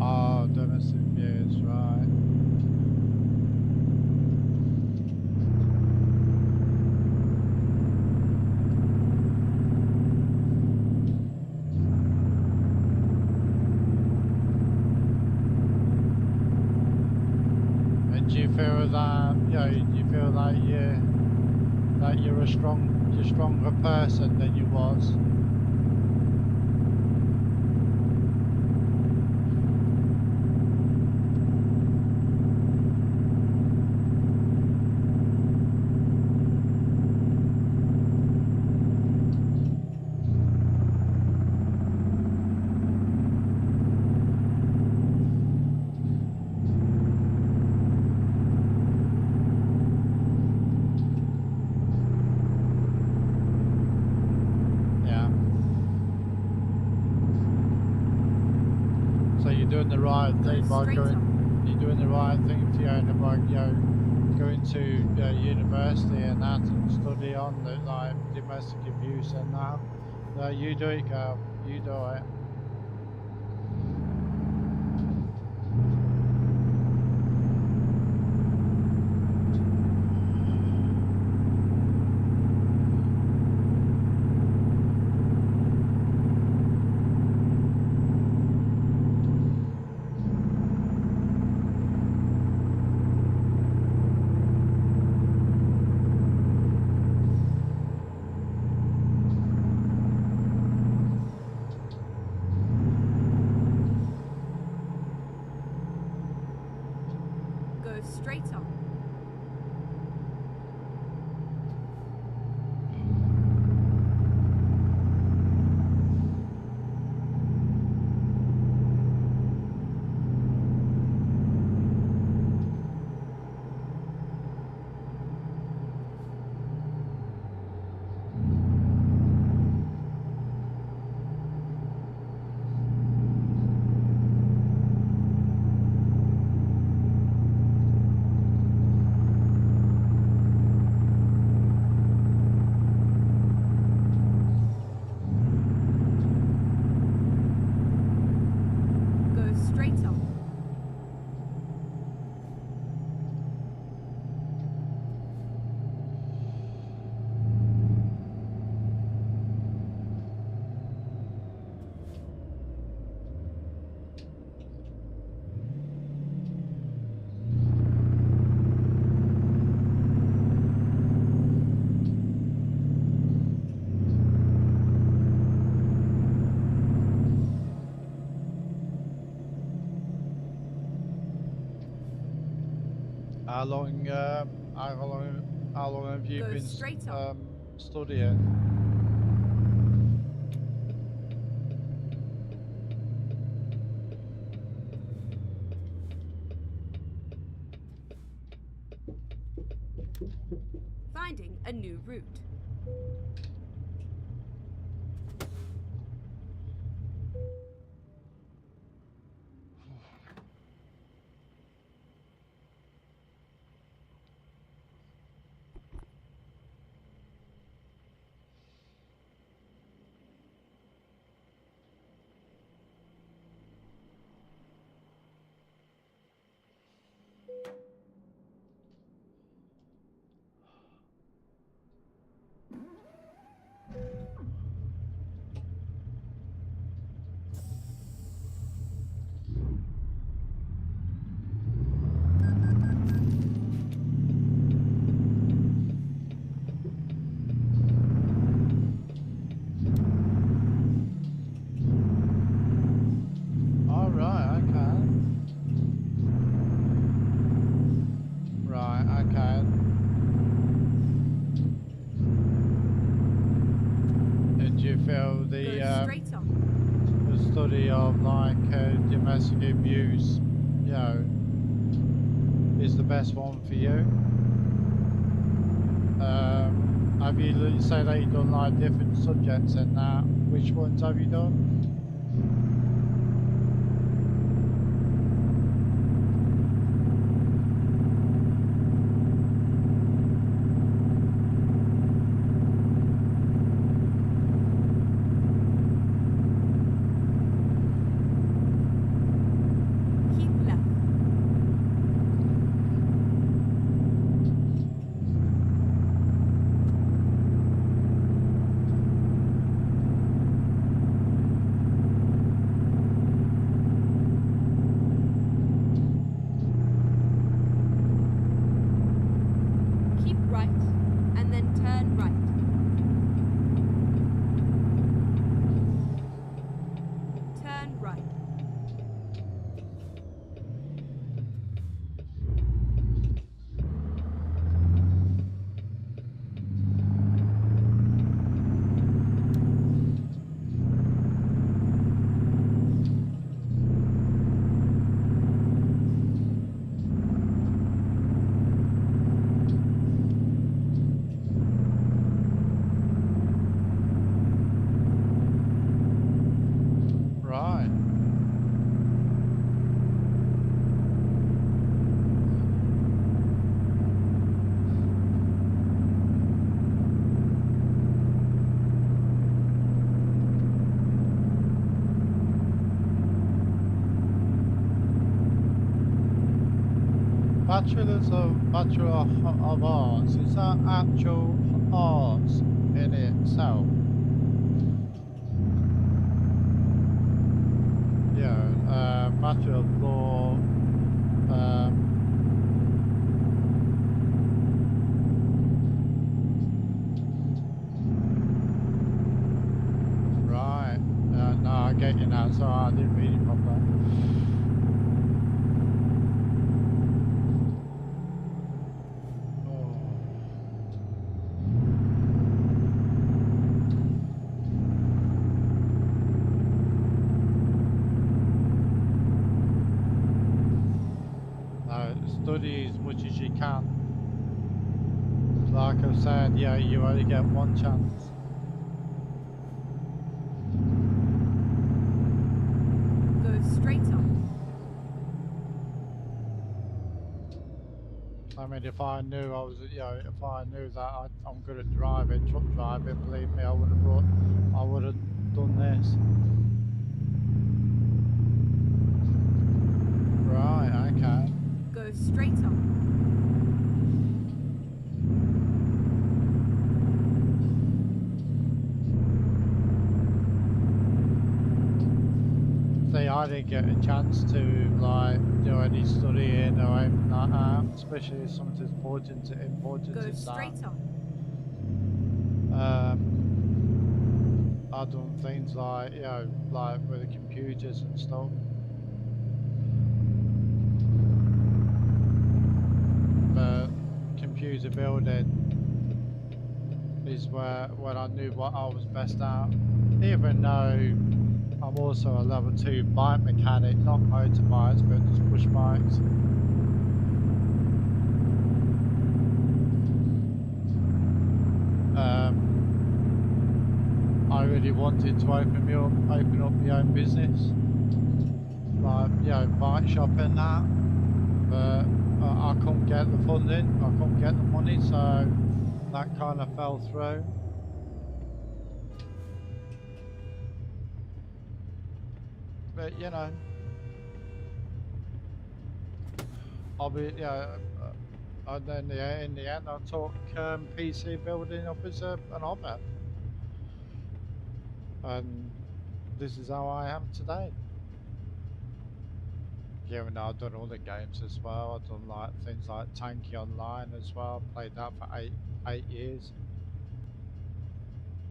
Oh, domestic abuse, right. And do you feel that, do you feel like you're a stronger person than you was? Yeah. So you're doing the right thing by Straight going. on. You're doing the right thing, Fiona, by going to university and that and study on the like domestic abuse and that. No, you do it, girl. You do it. how long have you Go been straight on. studying? Finding a new route. All right, okay. Right, okay. And do you feel Go straight on. the study of like domestic abuse, you know, is the best one for you? Have you say that you've done like different subjects and that? Which ones have you done? Keep left. Keep right, and then turn right. Turn right. Right. Bachelor of Arts, is that actual arts in itself? Yeah, Bachelor of Law, right. No, I get you now, so I didn't read it properly. Study as much as you can. Like I've said, yeah, you only get one chance. Go straight on. I mean, if I knew I was, if I knew that I'm good at driving, truck driving, believe me, I would have done this. Right, okay. Go straight on. See, I didn't get a chance to like do any studying or anything like that, especially something as important Go as that. straight on. I've done things like, like with the computers and stuff. But PZ building is when I knew what I was best at. Even though I'm also a level 2 bike mechanic, not motorbikes, but just push bikes. I really wanted to open up my own business, like bike shop and that, but I couldn't get the funding, I couldn't get the money, so that kind of fell through. But you know, I'll be and then in the end, I took PC building up as an hobby, and this is how I am today. Yeah, and I've done other games as well. I've done like things like Tanky Online as well. Played that for eight years,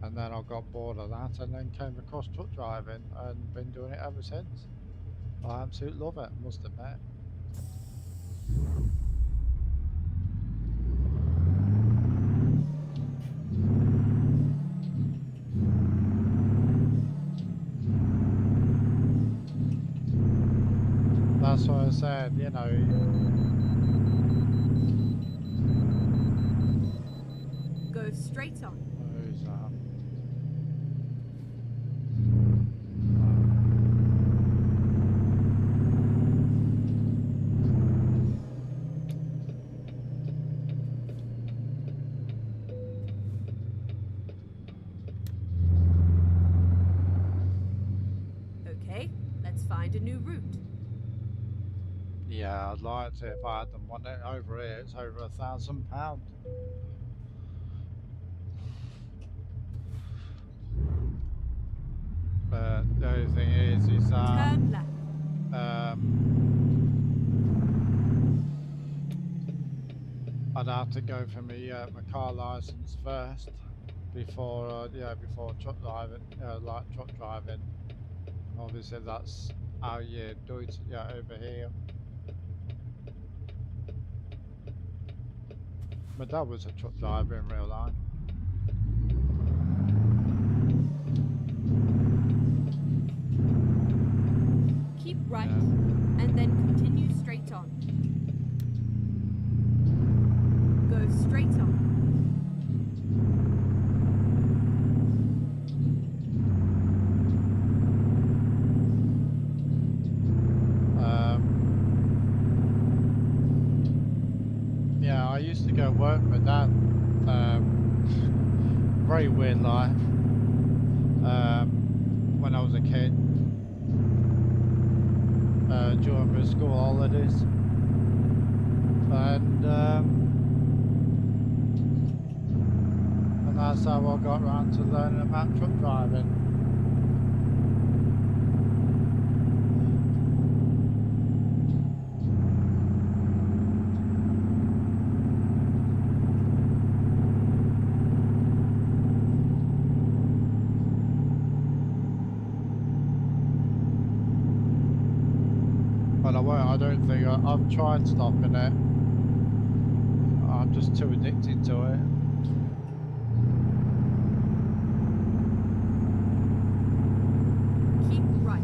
and then I got bored of that, and then came across truck driving, and been doing it ever since. I absolutely love it, I must admit. That's what I said. You know, Go straight on. who's that? Okay, let's find a new route. Yeah, I'd like to if I had the money. Over here, it's over £1,000. But the only thing is that Turn left. I'd have to go for my car license first before before truck driving, like truck driving. Obviously, that's how you do it over here. My dad was a truck driver in real life. Keep right, Yeah. and then continue straight on. Go straight on. Yeah, I used to go work with my dad. Very weird life. When I was a kid, during my school holidays, and that's how I got around to learning about truck driving. But I don't think I've tried stopping it. I'm just too addicted to it. Keep right.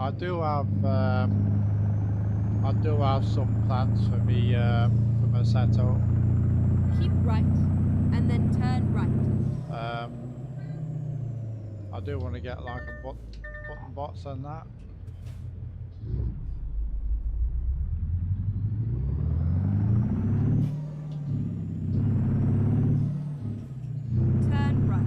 I do have some plans for me for my setup. Keep right, and then turn right. I do want to get like a button box and that. Turn right.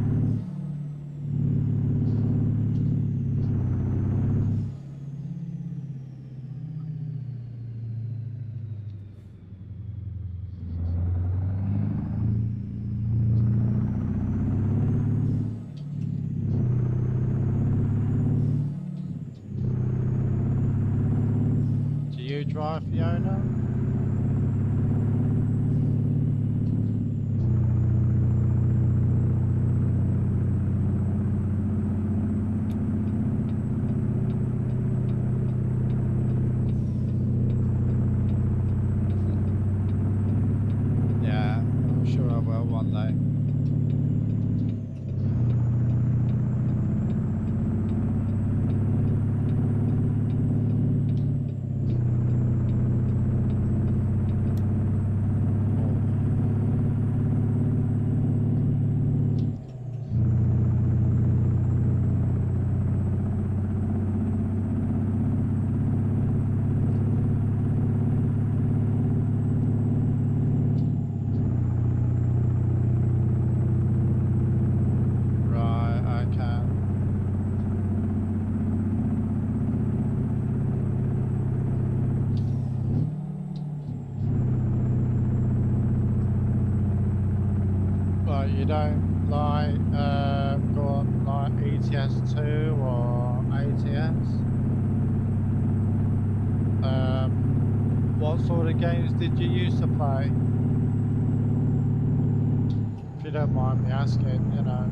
Do you drive, Fiona? Yeah, I'm sure I will one day. Right, I can. But you don't like go on like ETS2 or ATS? What sort of games did you used to play? If you don't mind me asking, you know.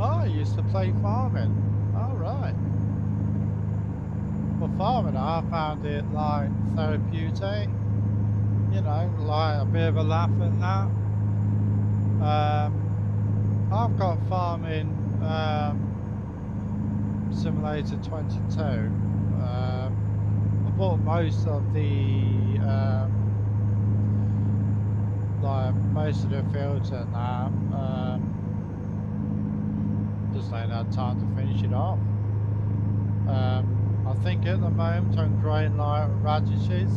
Oh, I used to play farming. All right. Well, farming, I found it like therapeutic. You know, like a bit of a laugh at that. I've got farming simulator 22. I bought most of the like most of the fields and that. Just ain't had time to finish it off. I think at the moment I'm growing like radishes,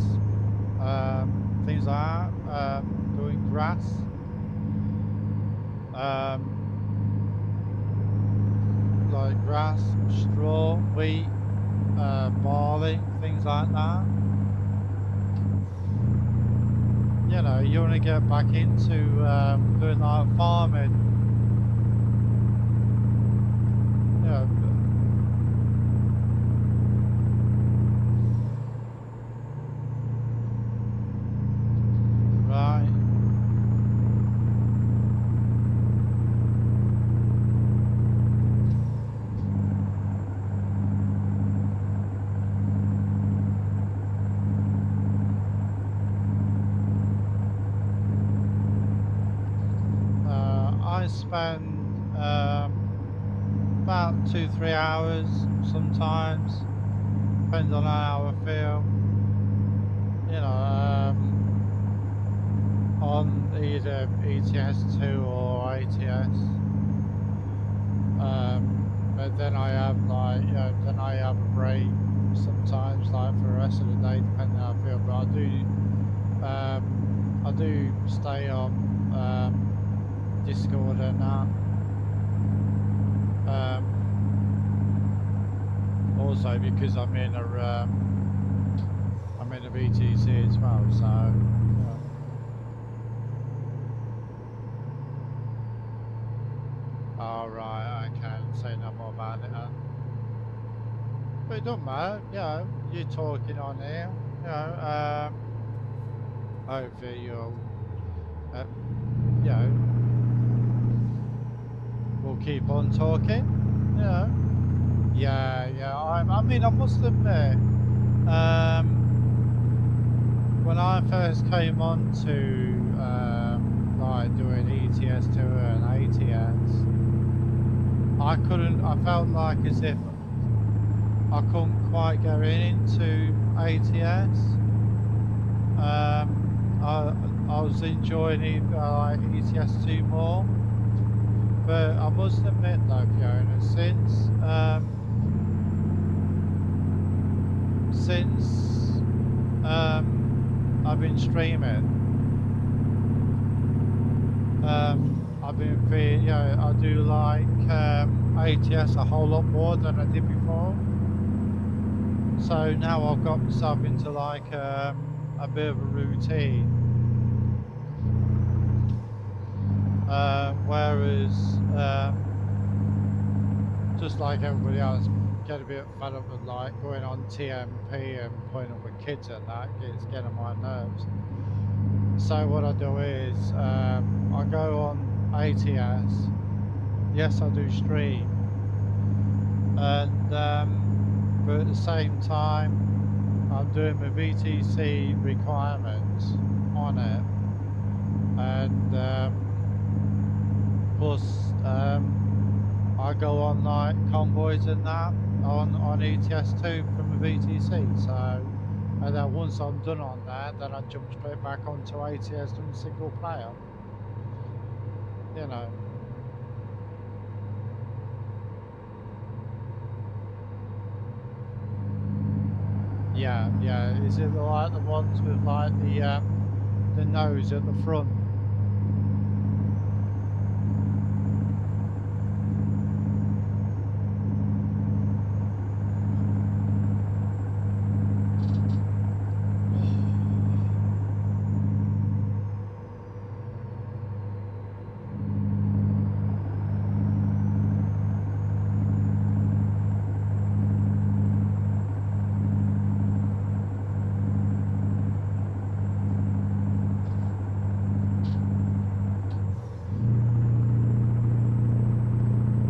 things like that, doing grass. Like grass, straw, wheat, barley, things like that. You know, you want to get back into doing like farming. You know, right. I spend about 2-3 hours sometimes, depends on how I feel. You know, on either ETS2 or ATS. then I have like, then I have a break sometimes, like for the rest of the day, depending how I feel. But I do stay on Discord and that. Also because I'm in a BTC as well, so. Oh, right, okay, say no more about it. But it don't matter, you're talking on here, hopefully you'll, we'll keep on talking, I mean, I must admit, when I first came on to, like doing ETS2 and ATS, I felt like as if I couldn't quite go into ATS. I was enjoying like ETS2 more, but I must admit though, Fiona, since I've been streaming, I've been feeling, I do like ATS a whole lot more than I did before. So now I've got myself into like a bit of a routine. Whereas just like everybody else, get a bit fed up with like going on TMP and putting up with kids and that, it's getting on my nerves. So what I do is I go on ATS. Yes, I do stream, and but at the same time, I'm doing my VTC requirements on it, and plus I go on like convoys and that on ETS2 from the VTC. So, and then once I'm done on that, then I jump straight back onto ATS doing single player. Yeah. Is it like the ones with like the nose at the front?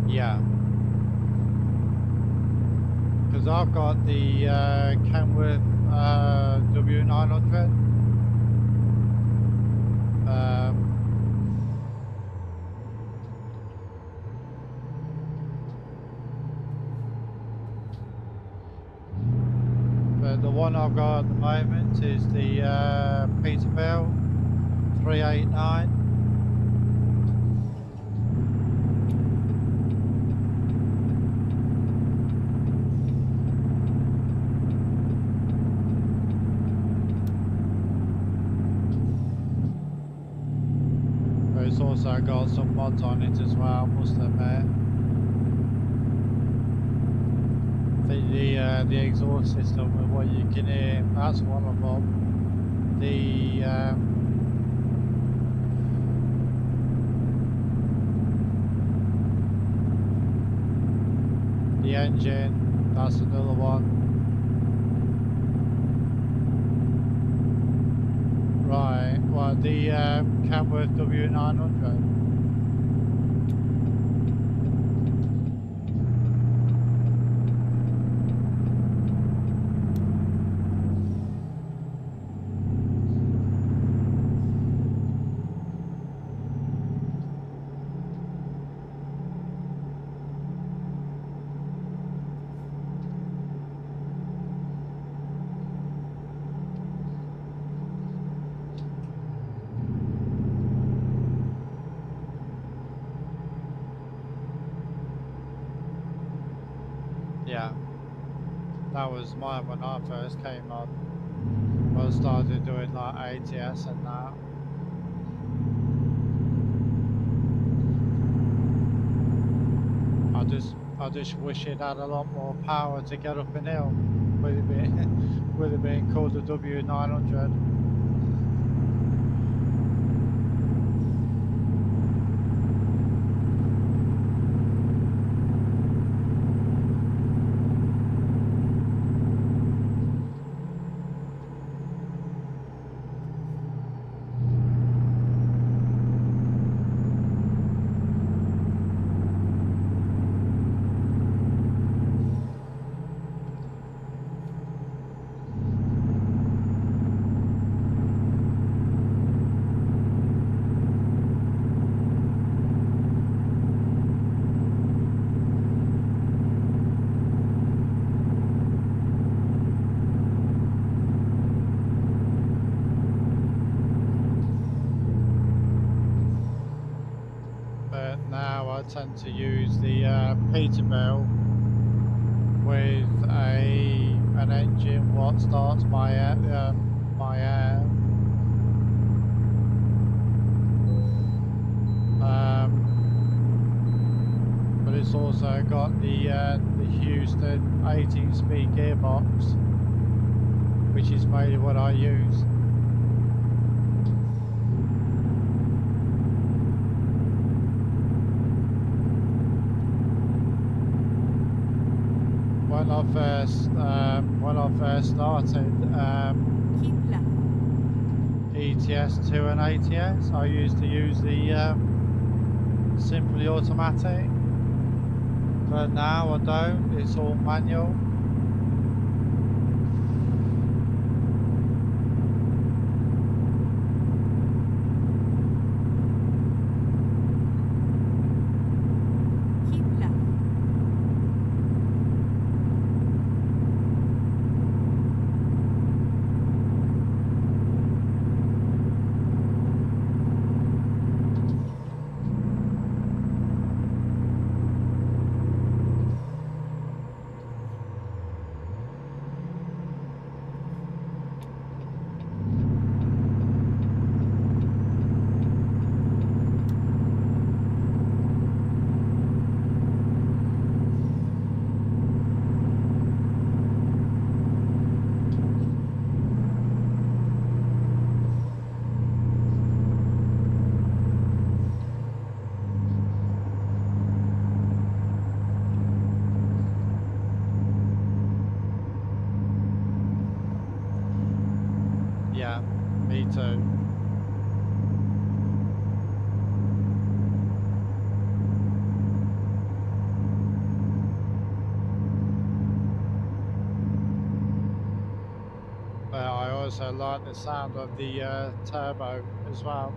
Yeah, because I've got the Kenworth W900. But the one I've got at the moment is the Peterbilt 389. It's also got some mods on it as well, I must admit. I think the exhaust system and what you can hear, that's one of them. The engine, that's another one. Right, well, the Kenworth W900. That was mine when I first came on. I started doing like ATS and that. I just wish it had a lot more power to get up an hill. Would have been called the W900. But now I tend to use the Peterbilt with an engine what starts by air. But it's also got the Houston 18-speed gearbox, which is mainly what I use. When I first started Keep left. ETS2 and ATS, I used to use the Simply Automatic, but now I don't. It's all manual. Keep left. Yeah, me too. But I also like the sound of the turbo as well.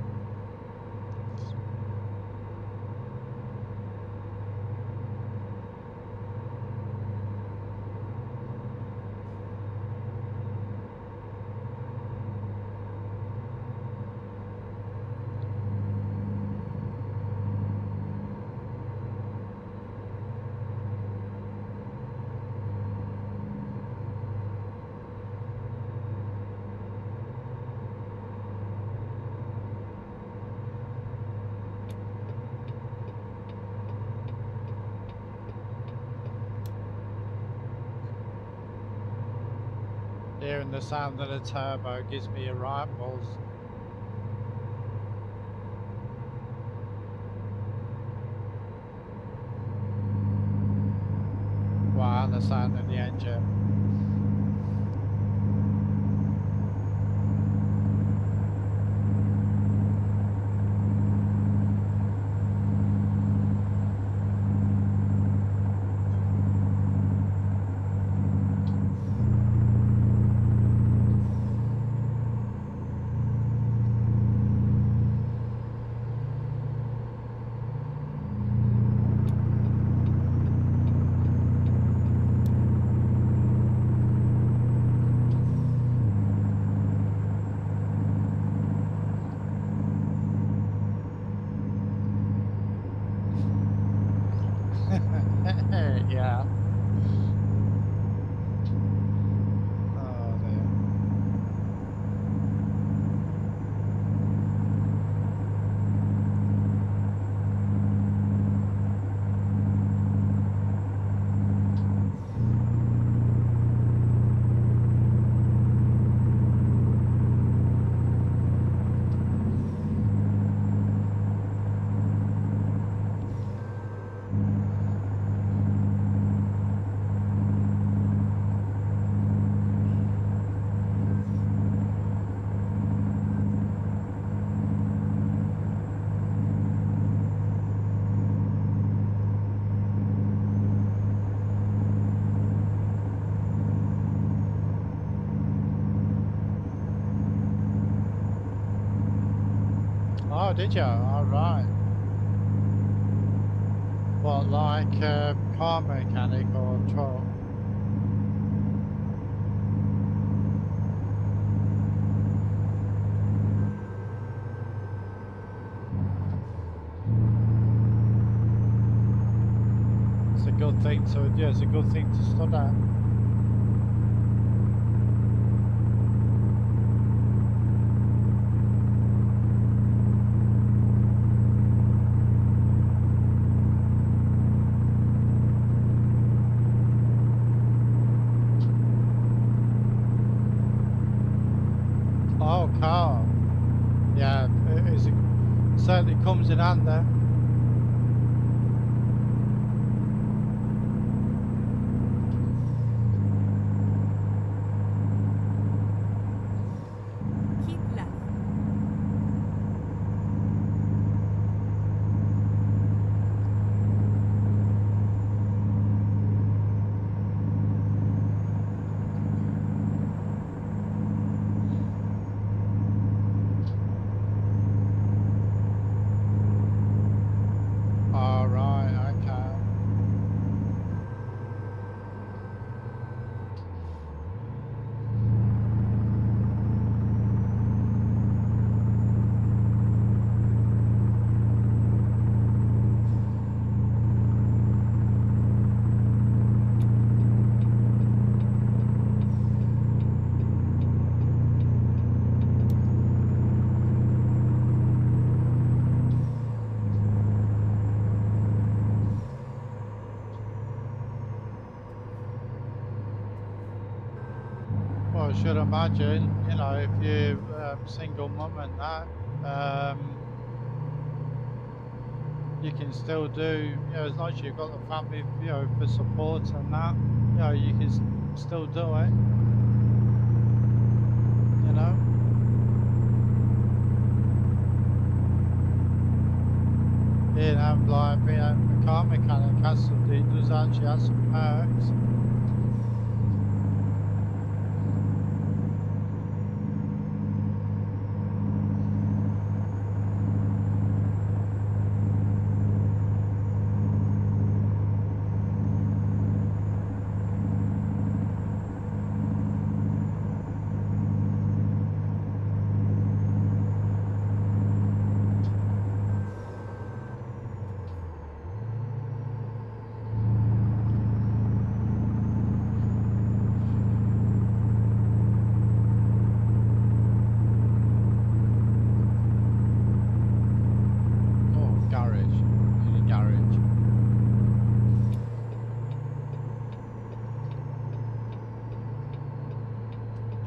Hearing the sound of the turbo gives me a right buzz. Wow, and the sound of the engine. Yeah. Oh, did you? All right. What, like car mechanic or truck? It's a good thing to, yeah, it's a good thing to study. Oh, car. Yeah, it certainly comes in handy. Keep left. All right, okay. Well, I should imagine, you know, if you're single mum and that, you can still do, you know, as long as you've got the family, you know, for support and that, you know, you can still do it, you know. You know, like being a car mechanic has some, it does actually have some perks. Oh, garage, in a garage.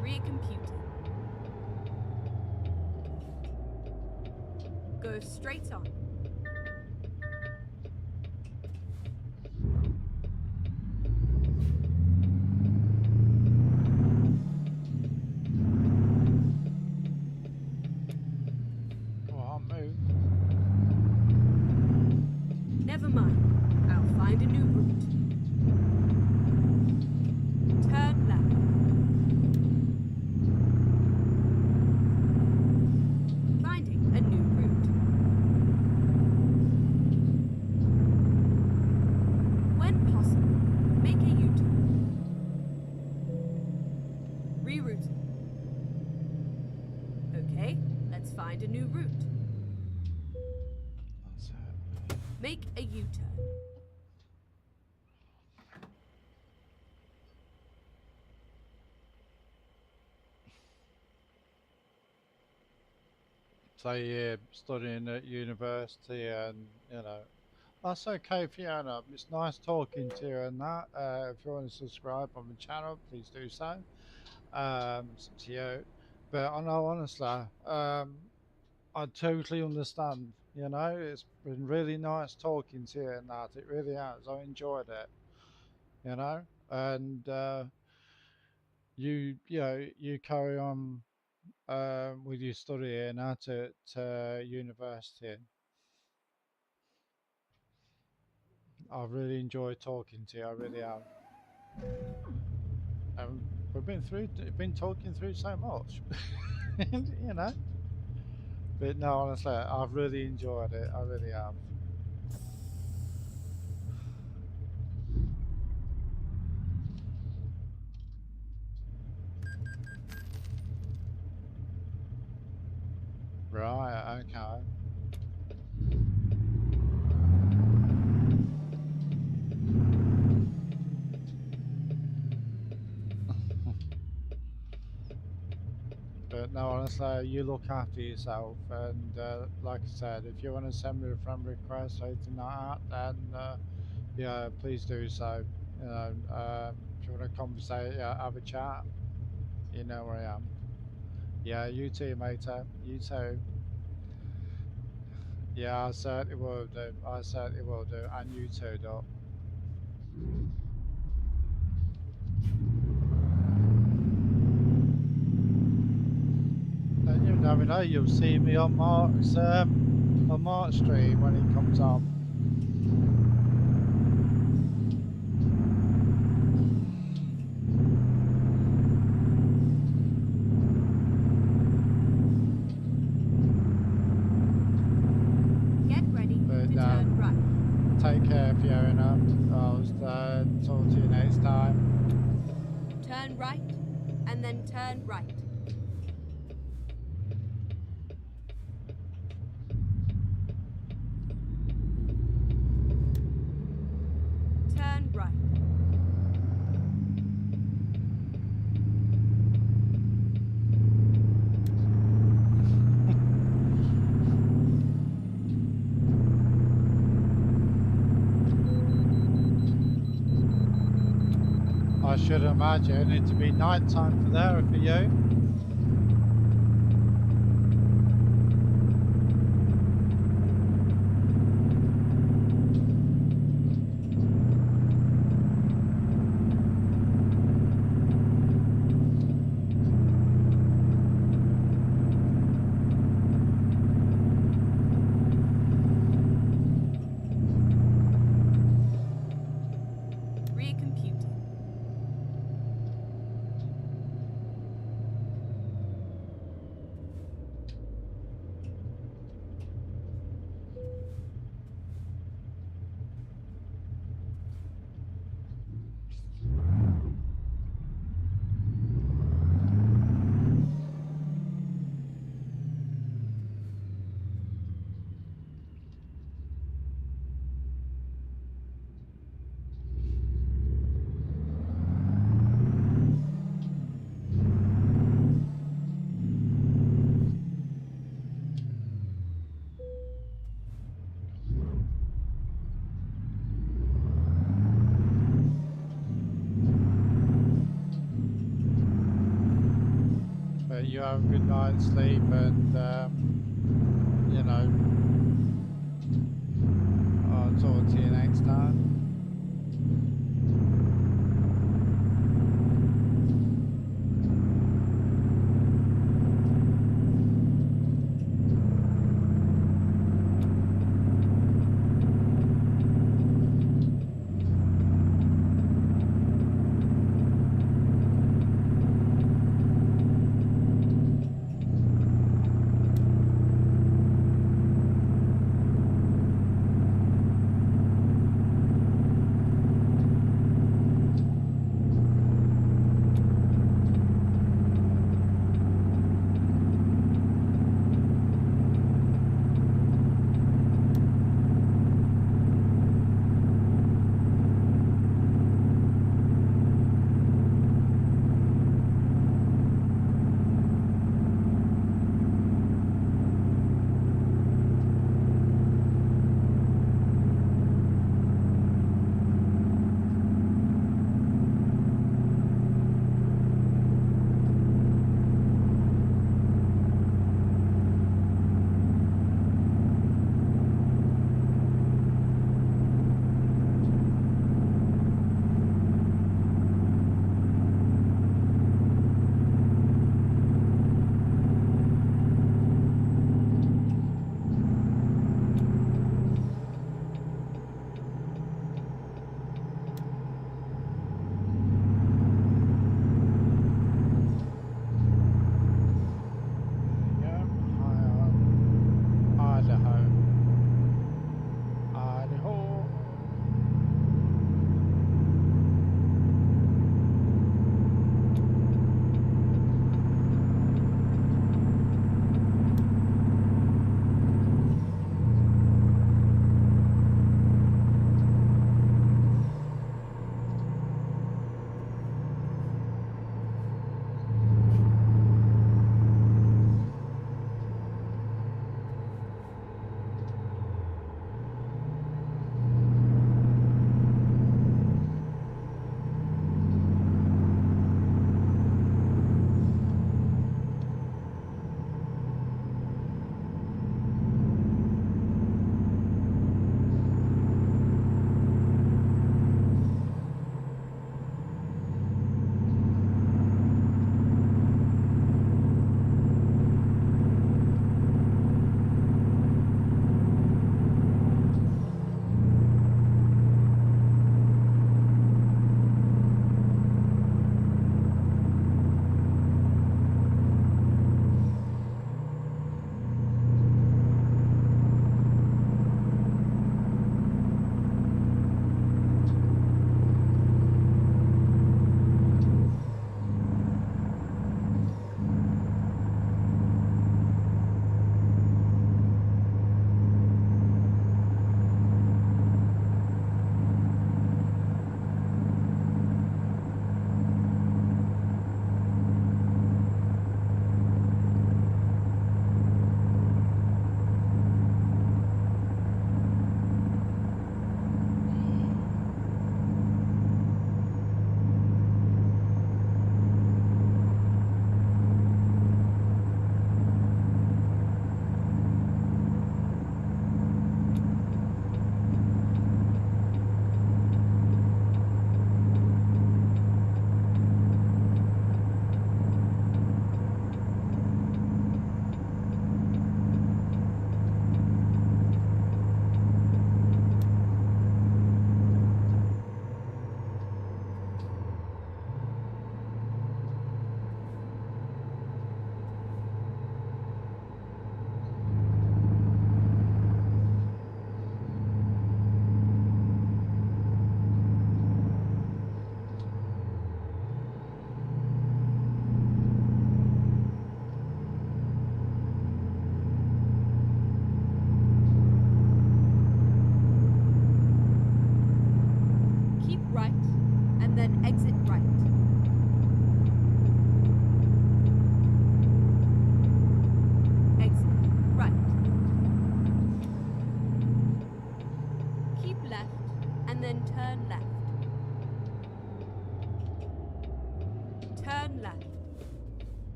Rear computer. Go straight on. Come on, move. Never mind. I'll find a new route. Turn left. Finding a new route. When possible, make a U-turn. Rerouting. Okay, let's find a new route. That's it. Make a U-turn. So you're studying at university and, you know, that's okay, Fiona. It's nice talking to you and that. If you want to subscribe on the channel, please do so. It's up to you. But I know, honestly, I totally understand. You know, it's been really nice talking to you and that. It really has. I enjoyed it. You know, and you know, you carry on with your studying at university. I've really enjoyed talking to you. I really have. We've been talking through so much. You know, But no, honestly, I've really enjoyed it. I really have. Right, okay. But no, honestly, you look after yourself. And like I said, if you want to send me a friend request or anything like that, then yeah, please do so. If you want to conversate, yeah, have a chat, you know where I am. Yeah, you too, mate. You too. Yeah, I certainly will do. I certainly will do. And you too, Doc. And you never know, you'll see me on Mark's stream when he comes on. Get ready But to turn right. take care, Fiona. I'll talk to you next time. Turn right, and then turn right. Turn right. I should imagine it to be night time for there for you. Recomputing. But you have a good night's sleep, and you know, I'll talk to you next time.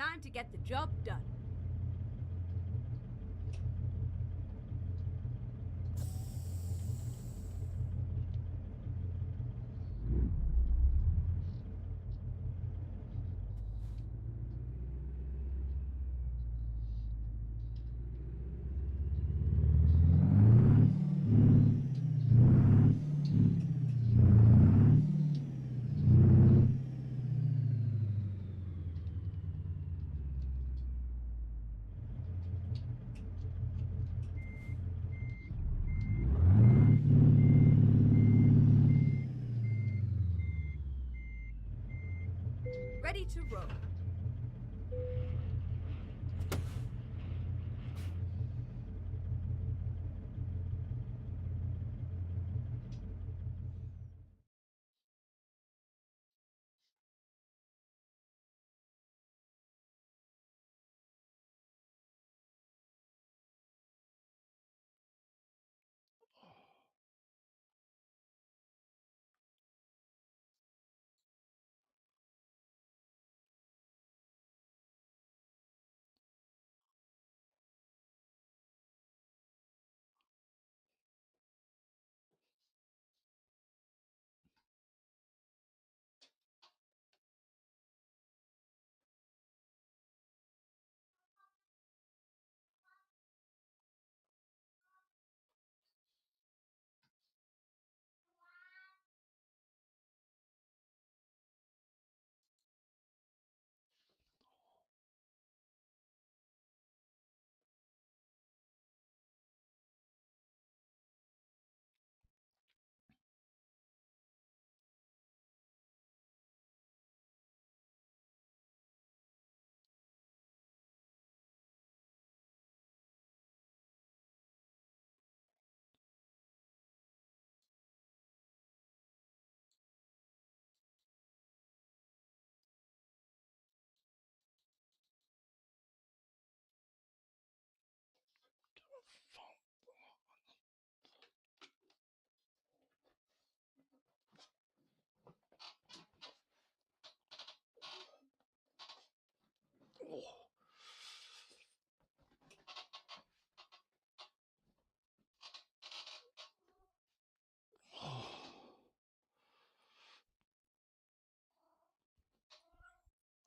Time to get the job done. Ready to roll.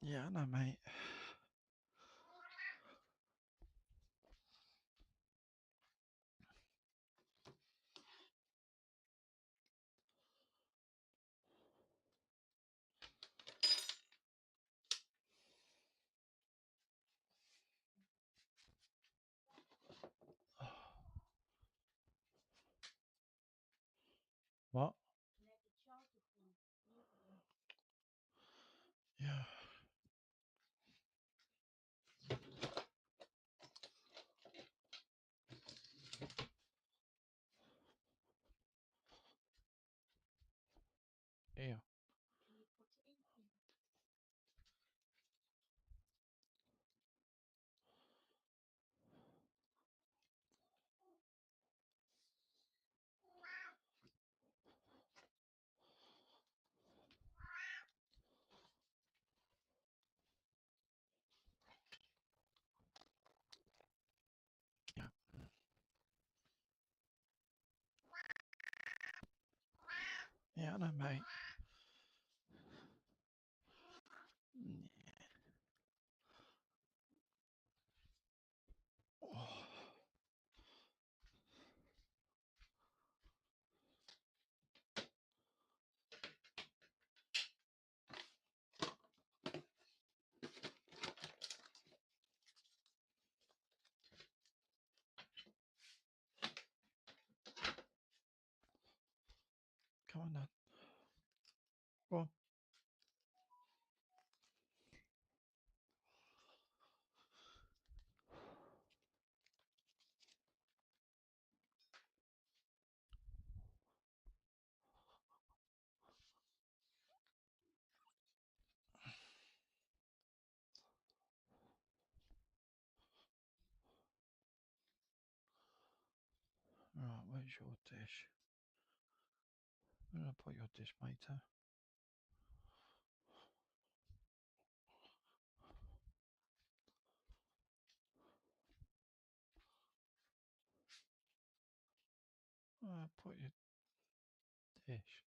Yeah, I know, mate. What? Yeah. Yeah. Yeah. Yeah, I know, mate. Oh. Come on, then. Go on. Right, where's your dish? Where did I put your dish, mate? put your dish?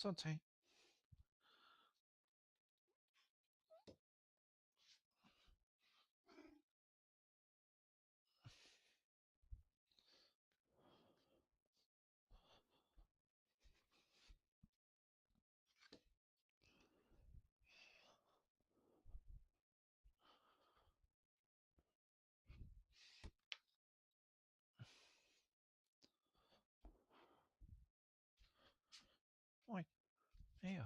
Saute. Oi, here.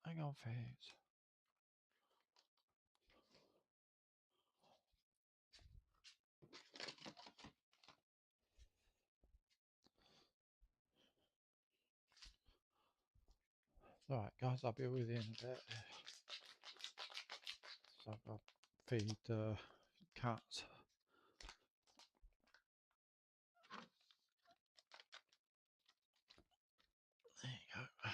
Hang on, Fizz. Alright, guys, I'll be with you in a bit. So I've got to feed the cats. There you go.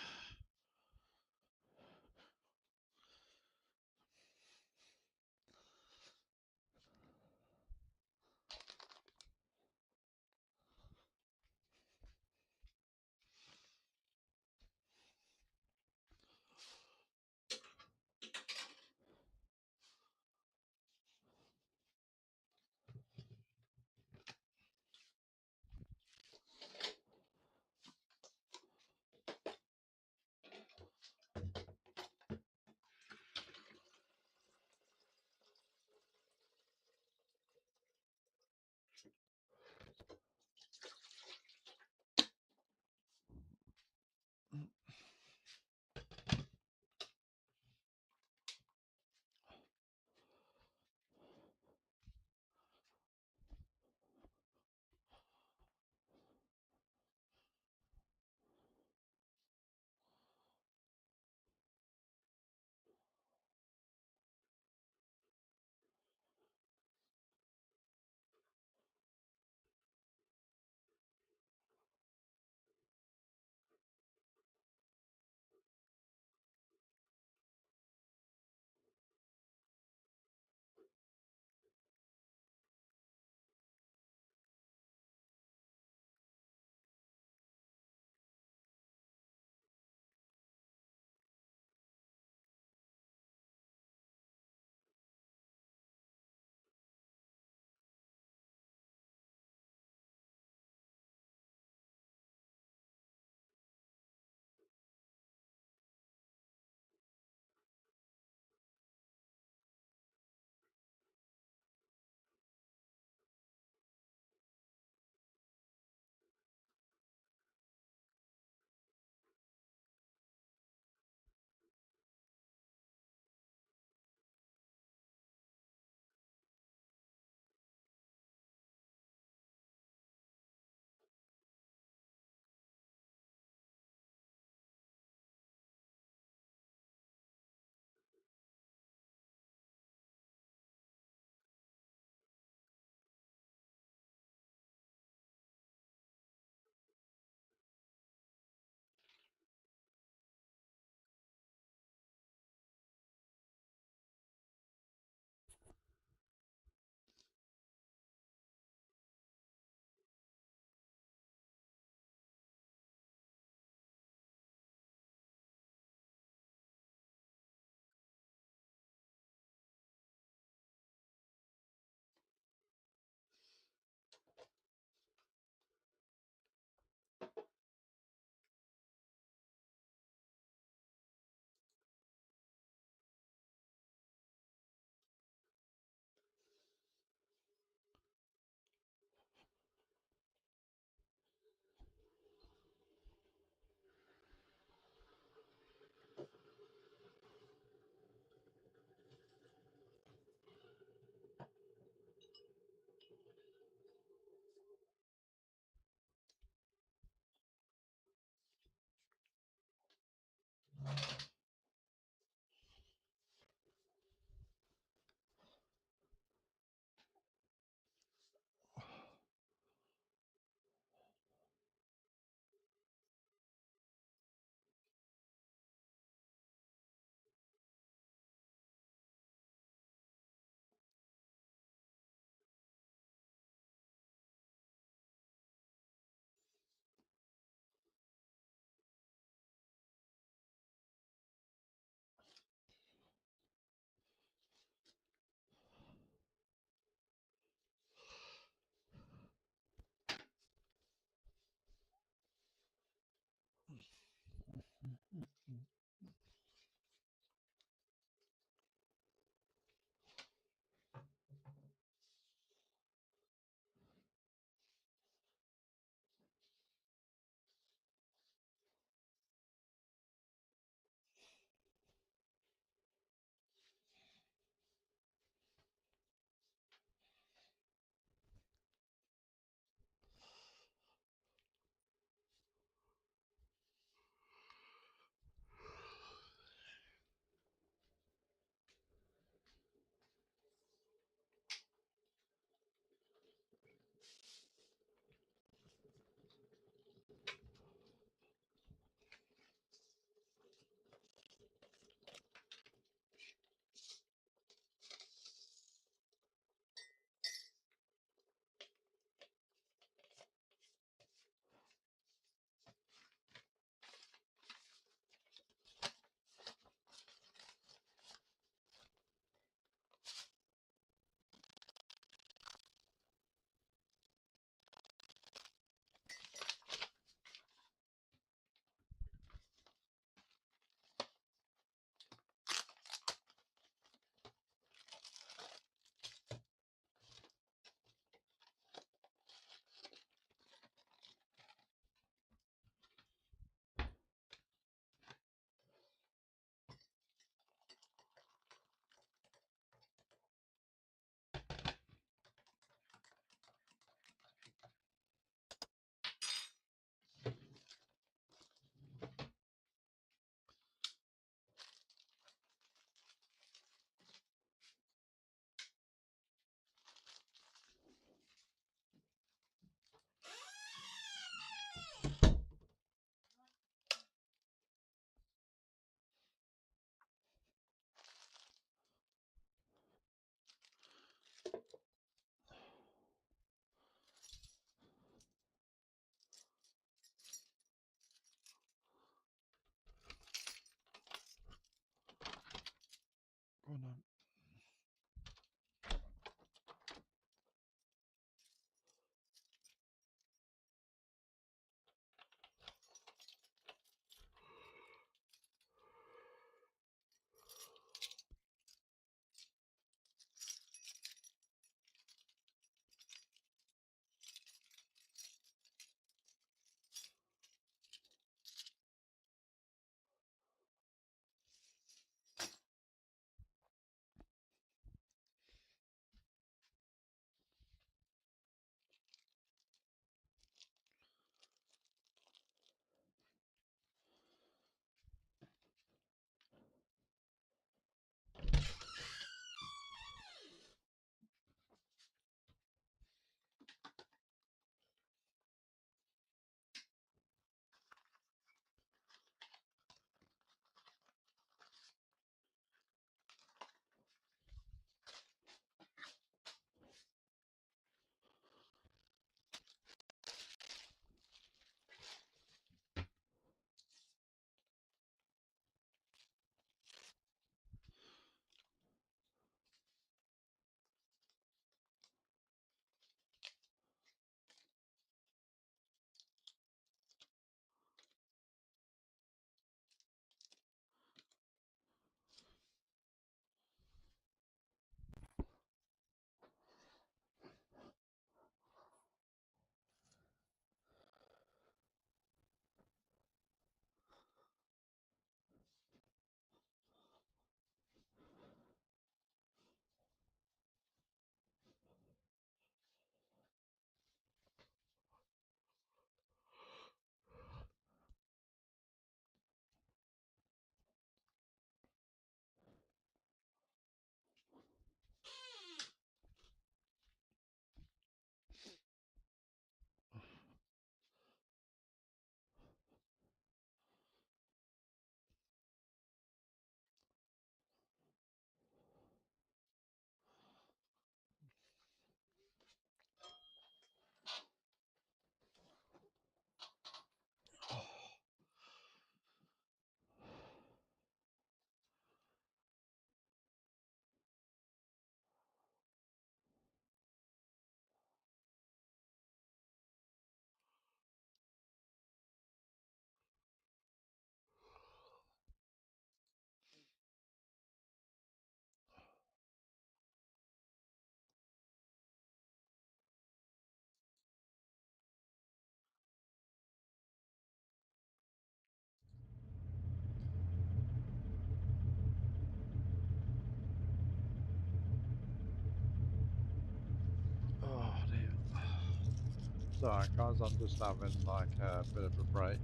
Sorry, guys, I'm just having like a bit of a break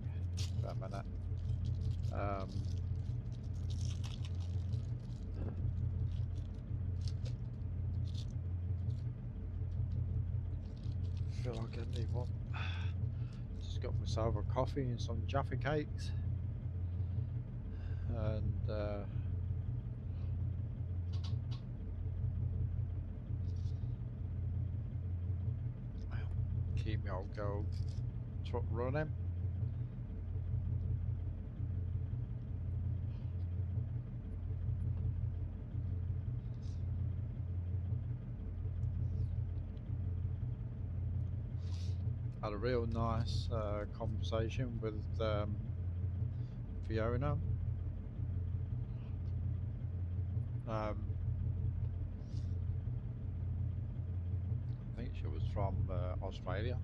for a minute. Feel like I need one. Just got myself a coffee and some Jaffa cakes, and keep my old girl truck running. Had a real nice conversation with Fiona. I think she was from Australia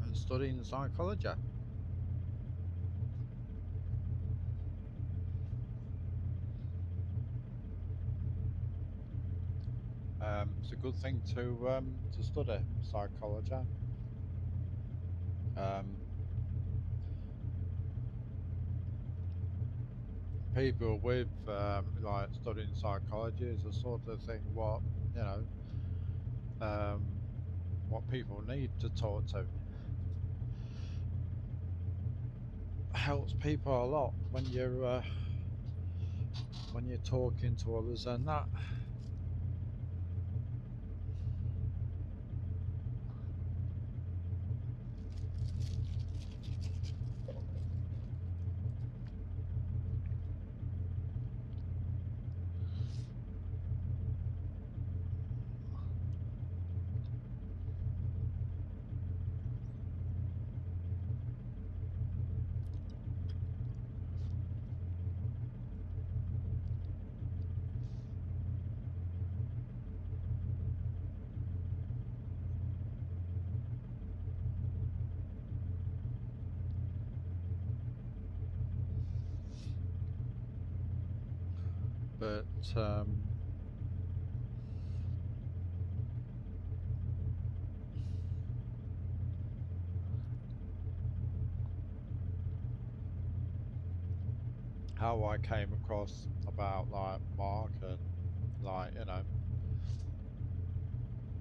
and studying psychology. It's a good thing to study psychology. Um, People with like studying psychology is the sort of thing what you know what people need to talk to. Helps people a lot when you're talking to others and that. But how I came across about like Mark and like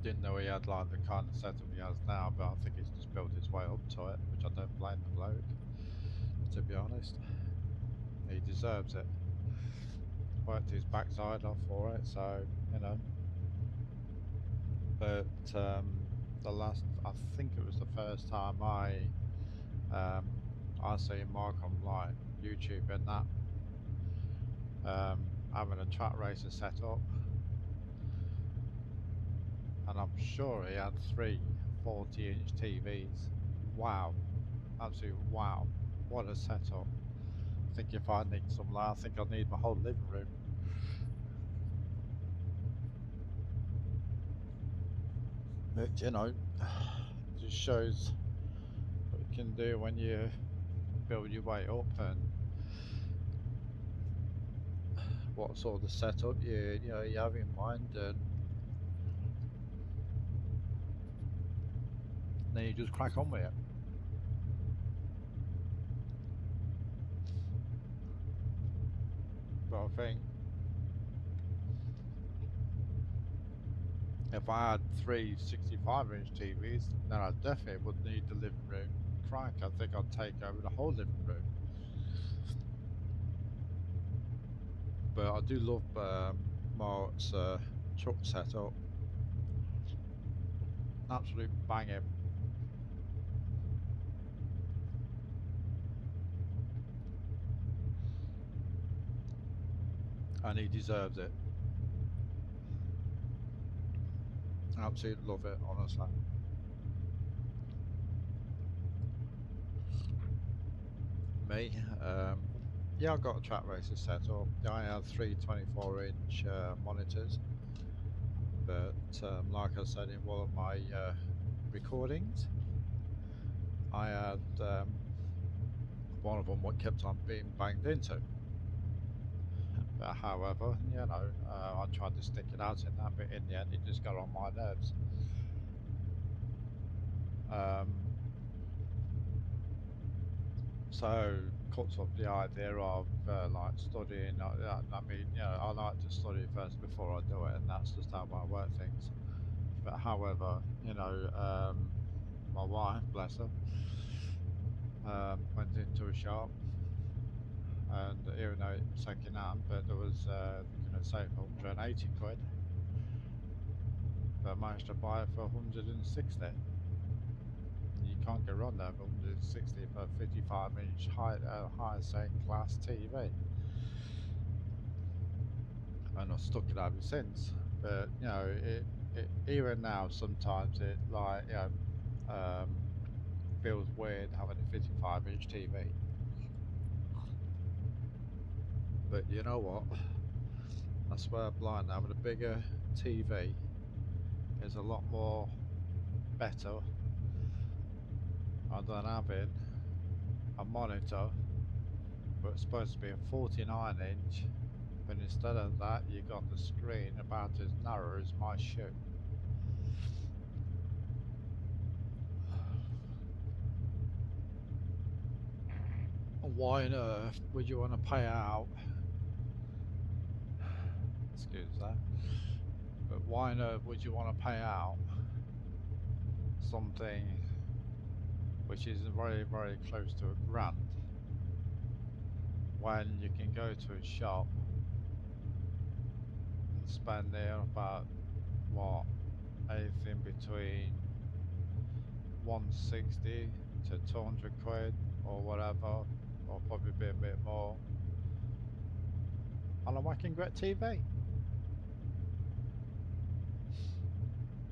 didn't know he had like the kind of setup he has now, but I think he's just built his way up to it, which I don't blame the bloke, to be honest. He deserves it. Worked his backside off for it, so you know. But the last, I think it was the first time um, I seen Mark on like YouTube and that having a track racer set up, and I'm sure he had three 40-inch TVs. Wow, absolute wow! What a setup! I think if I need some, I think I need my whole living room. But you know, just shows what you can do when you build your way up and what sort of setup you have in mind, and then you just crack on with it. But I think if I had three 65-inch TVs, then I definitely would need the living room crack. I think I'd take over the whole living room. But I do love Mark's truck setup. Absolute banging, and he deserves it. Absolutely love it, honestly. Me, yeah, I got a track racer set up. I have three 24-inch monitors, but like I said in one of my recordings, I had one of them what kept on being banged into. But however, I tried to stick it out in that, but in the end, it just got on my nerves. So cuts up the idea of like studying. I mean, you know, I like to study first before I do it, and that's just how I work things. But however, you know, my wife, bless her, went into a shop, and even though it was second hand, but there was they're going to say for 180 quid, but I managed to buy it for 160. And you can't go wrong there for 160 for a 55-inch high end class TV. And I've stuck it ever since. But you know, it even now sometimes it like feels weird having a 55-inch TV. But you know what? I swear blind, having a bigger TV is a lot more better than having a monitor, but it's supposed to be a 49-inch. But instead of that, you got the screen about as narrow as my shoe. Why on earth would you want to pay out? Excuse that. But why on earth would you want to pay out something which is very, very close to £1,000 when you can go to a shop and spend there about what, anything between 160 to 200 quid or whatever, or probably be a bit more on a whacking great TV.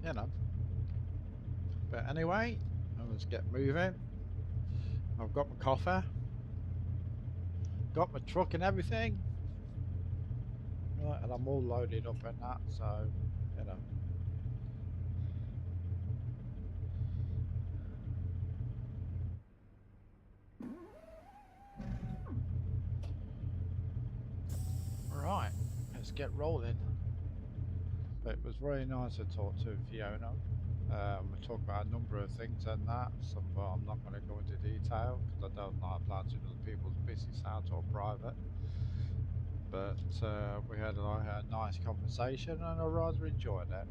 You know. But anyway, let's get moving. I've got my coffee, got my truck and everything. Right, and I'm all loaded up in that, so you know. Right, let's get rolling. But it was very nice to talk to Fiona. We talked about a number of things and that. Some I'm not going to go into detail because I don't like planting other people's business out or private. But we had a nice conversation and I rather enjoyed it.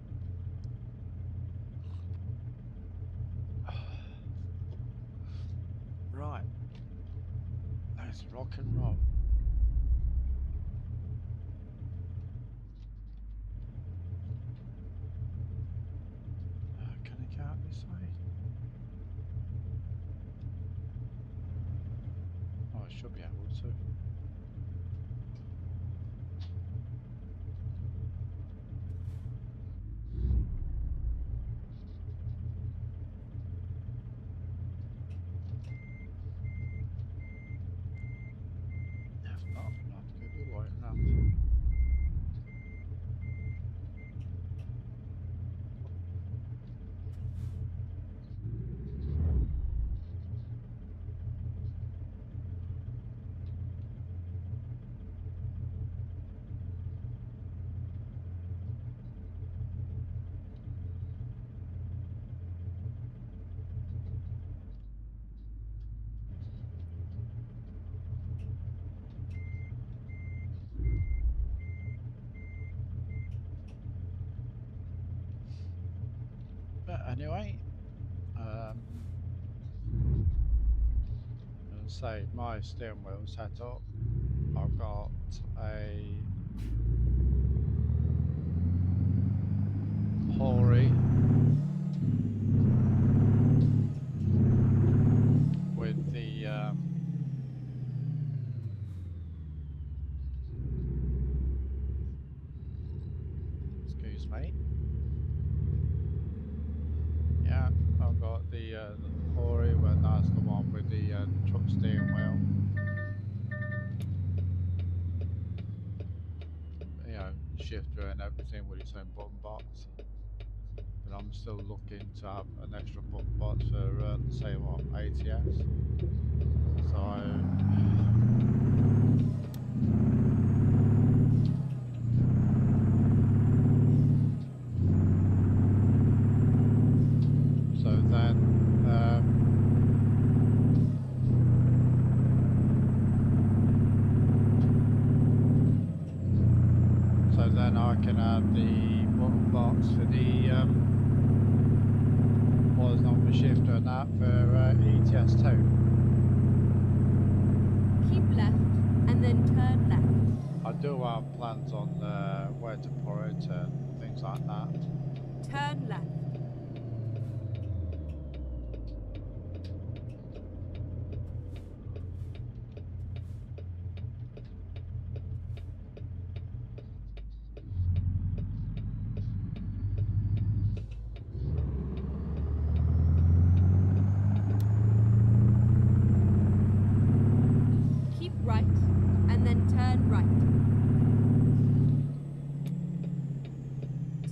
Right, let's rock and roll. Can I get out this way? Oh, I should be able to. If not, I'm not going to be right now. But anyway, and say my steering wheel set up. I've got a Hori with the excuse me. Yeah, I've got the Hori, where that's the one with the truck steering wheel. You know, shifter and everything with its own button box. But I'm still looking to have an extra button box for say what, ATS. So then I can add the bottom box for the horizontal shifter and that for ETS2. Keep left and then turn left. I do have plans on where to put it and things like that. Turn left. Keep right and then turn right.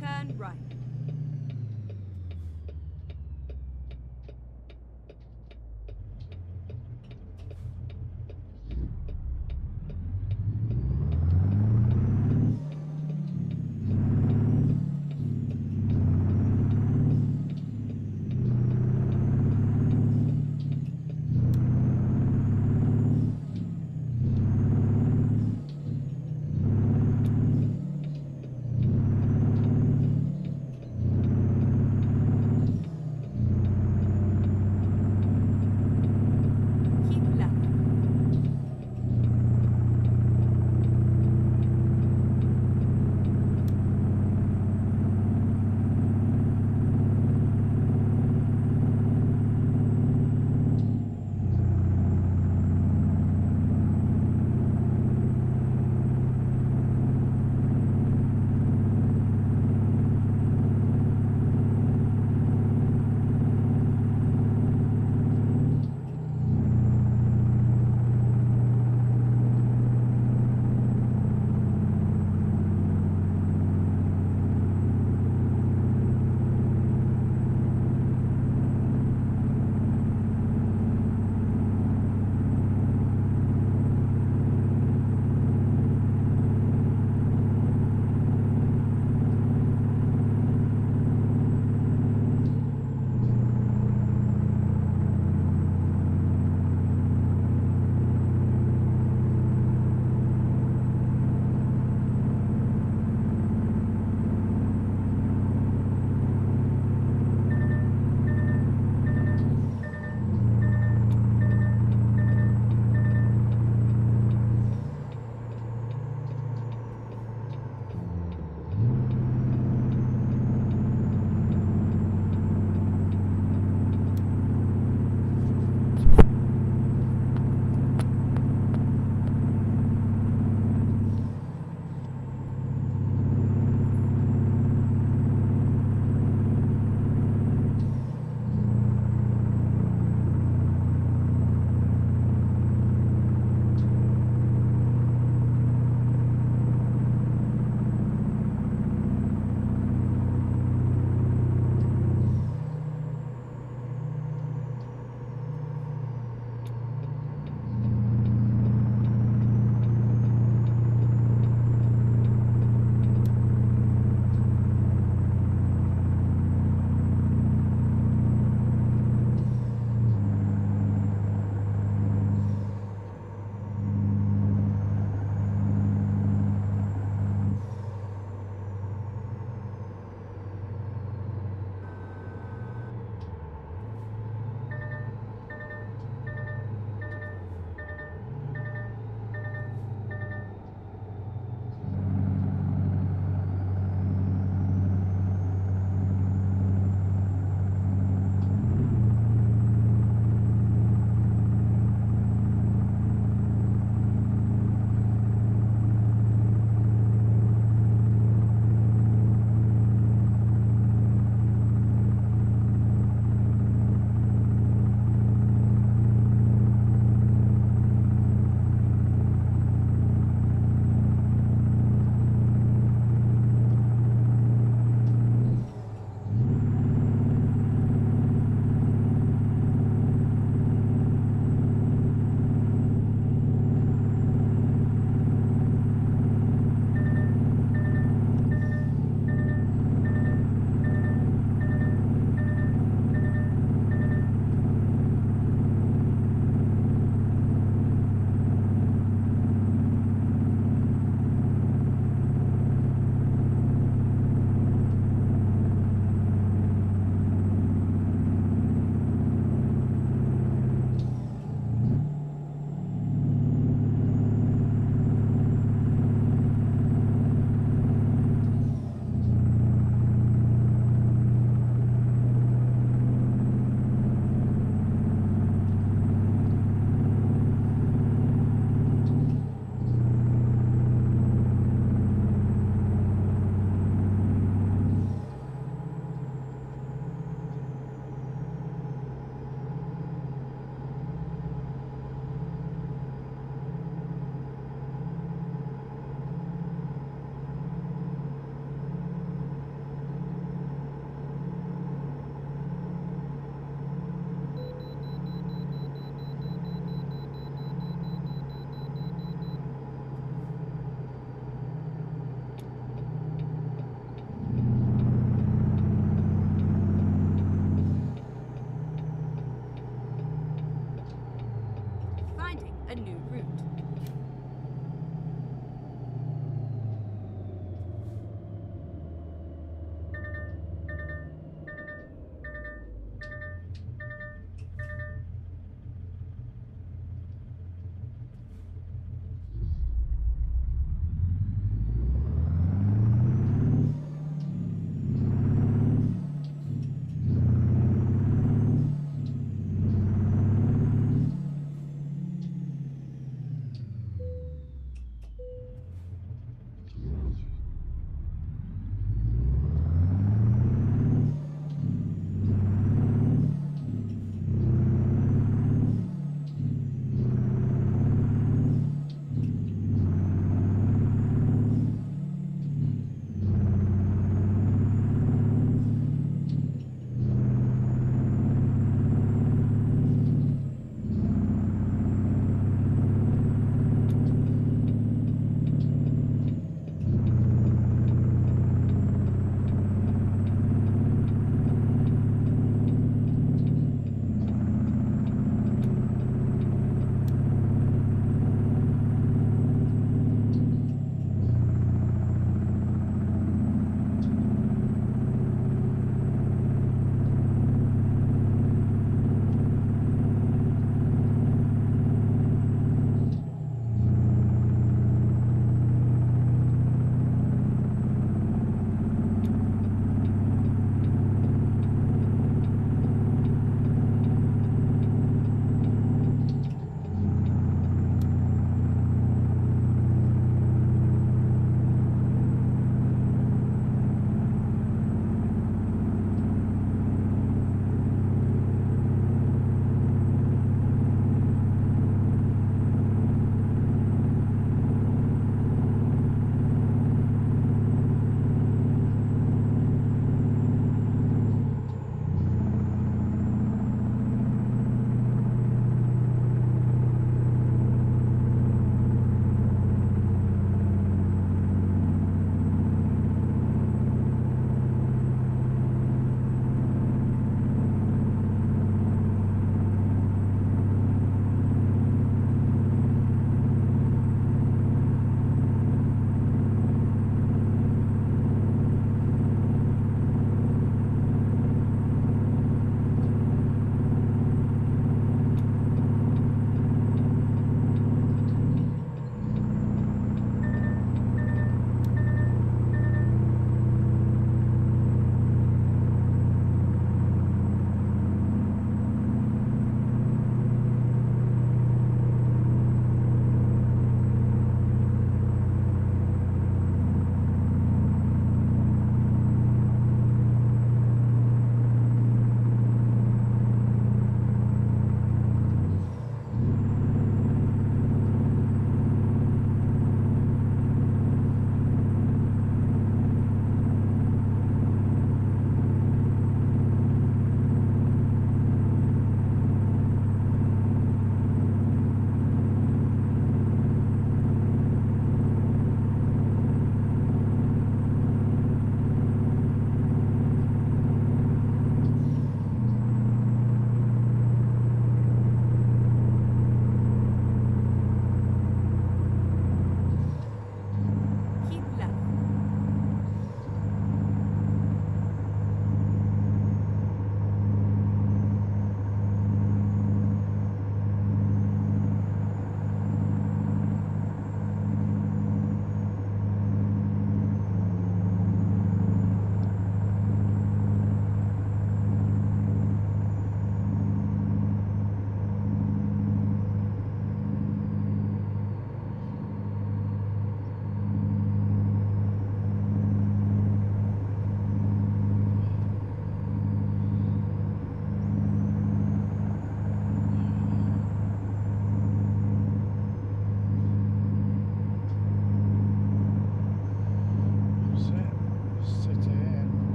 Turn right.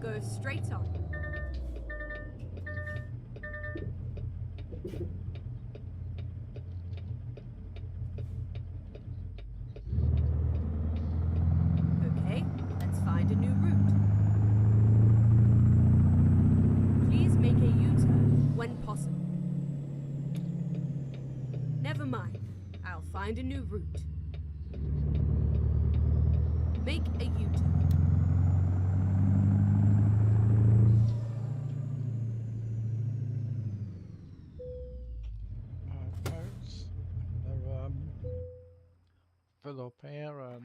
Go straight on. Okay, let's find a new route. Please make a U-turn when possible. Never mind. I'll find a new route. Make a U-turn. Folks, they're fill up here and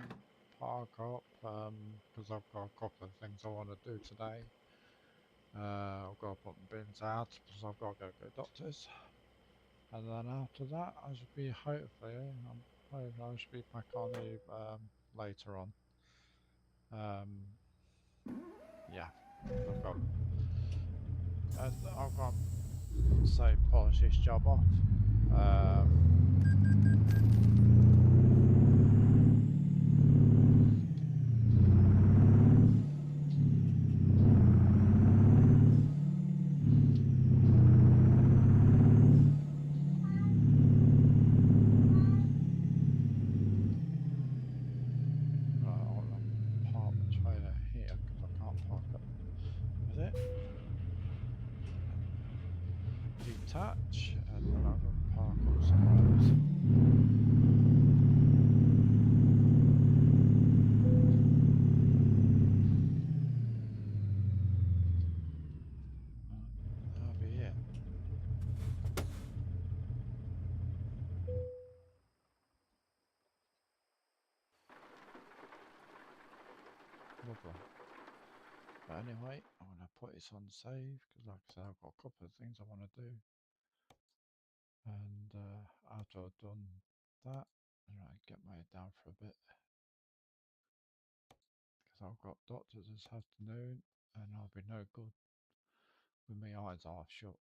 park up because I've got a couple of things I want to do today. I've got to put the bins out because I've got to go to doctors, and then after that I should be hopefully I should be back on you later on. Yeah, I've got to say polish this job off. I'll park the trailer here because I can't park it with it. Detach, and then I'll go park up somewhere else. That'll be it. Lovely. But anyway, I'm going to put this on save because, like I said, I've got a couple of things I want to do. And after I've done that, I'm going to get my head down for a bit because I've got doctors this afternoon and I'll be no good with my eyes half shut.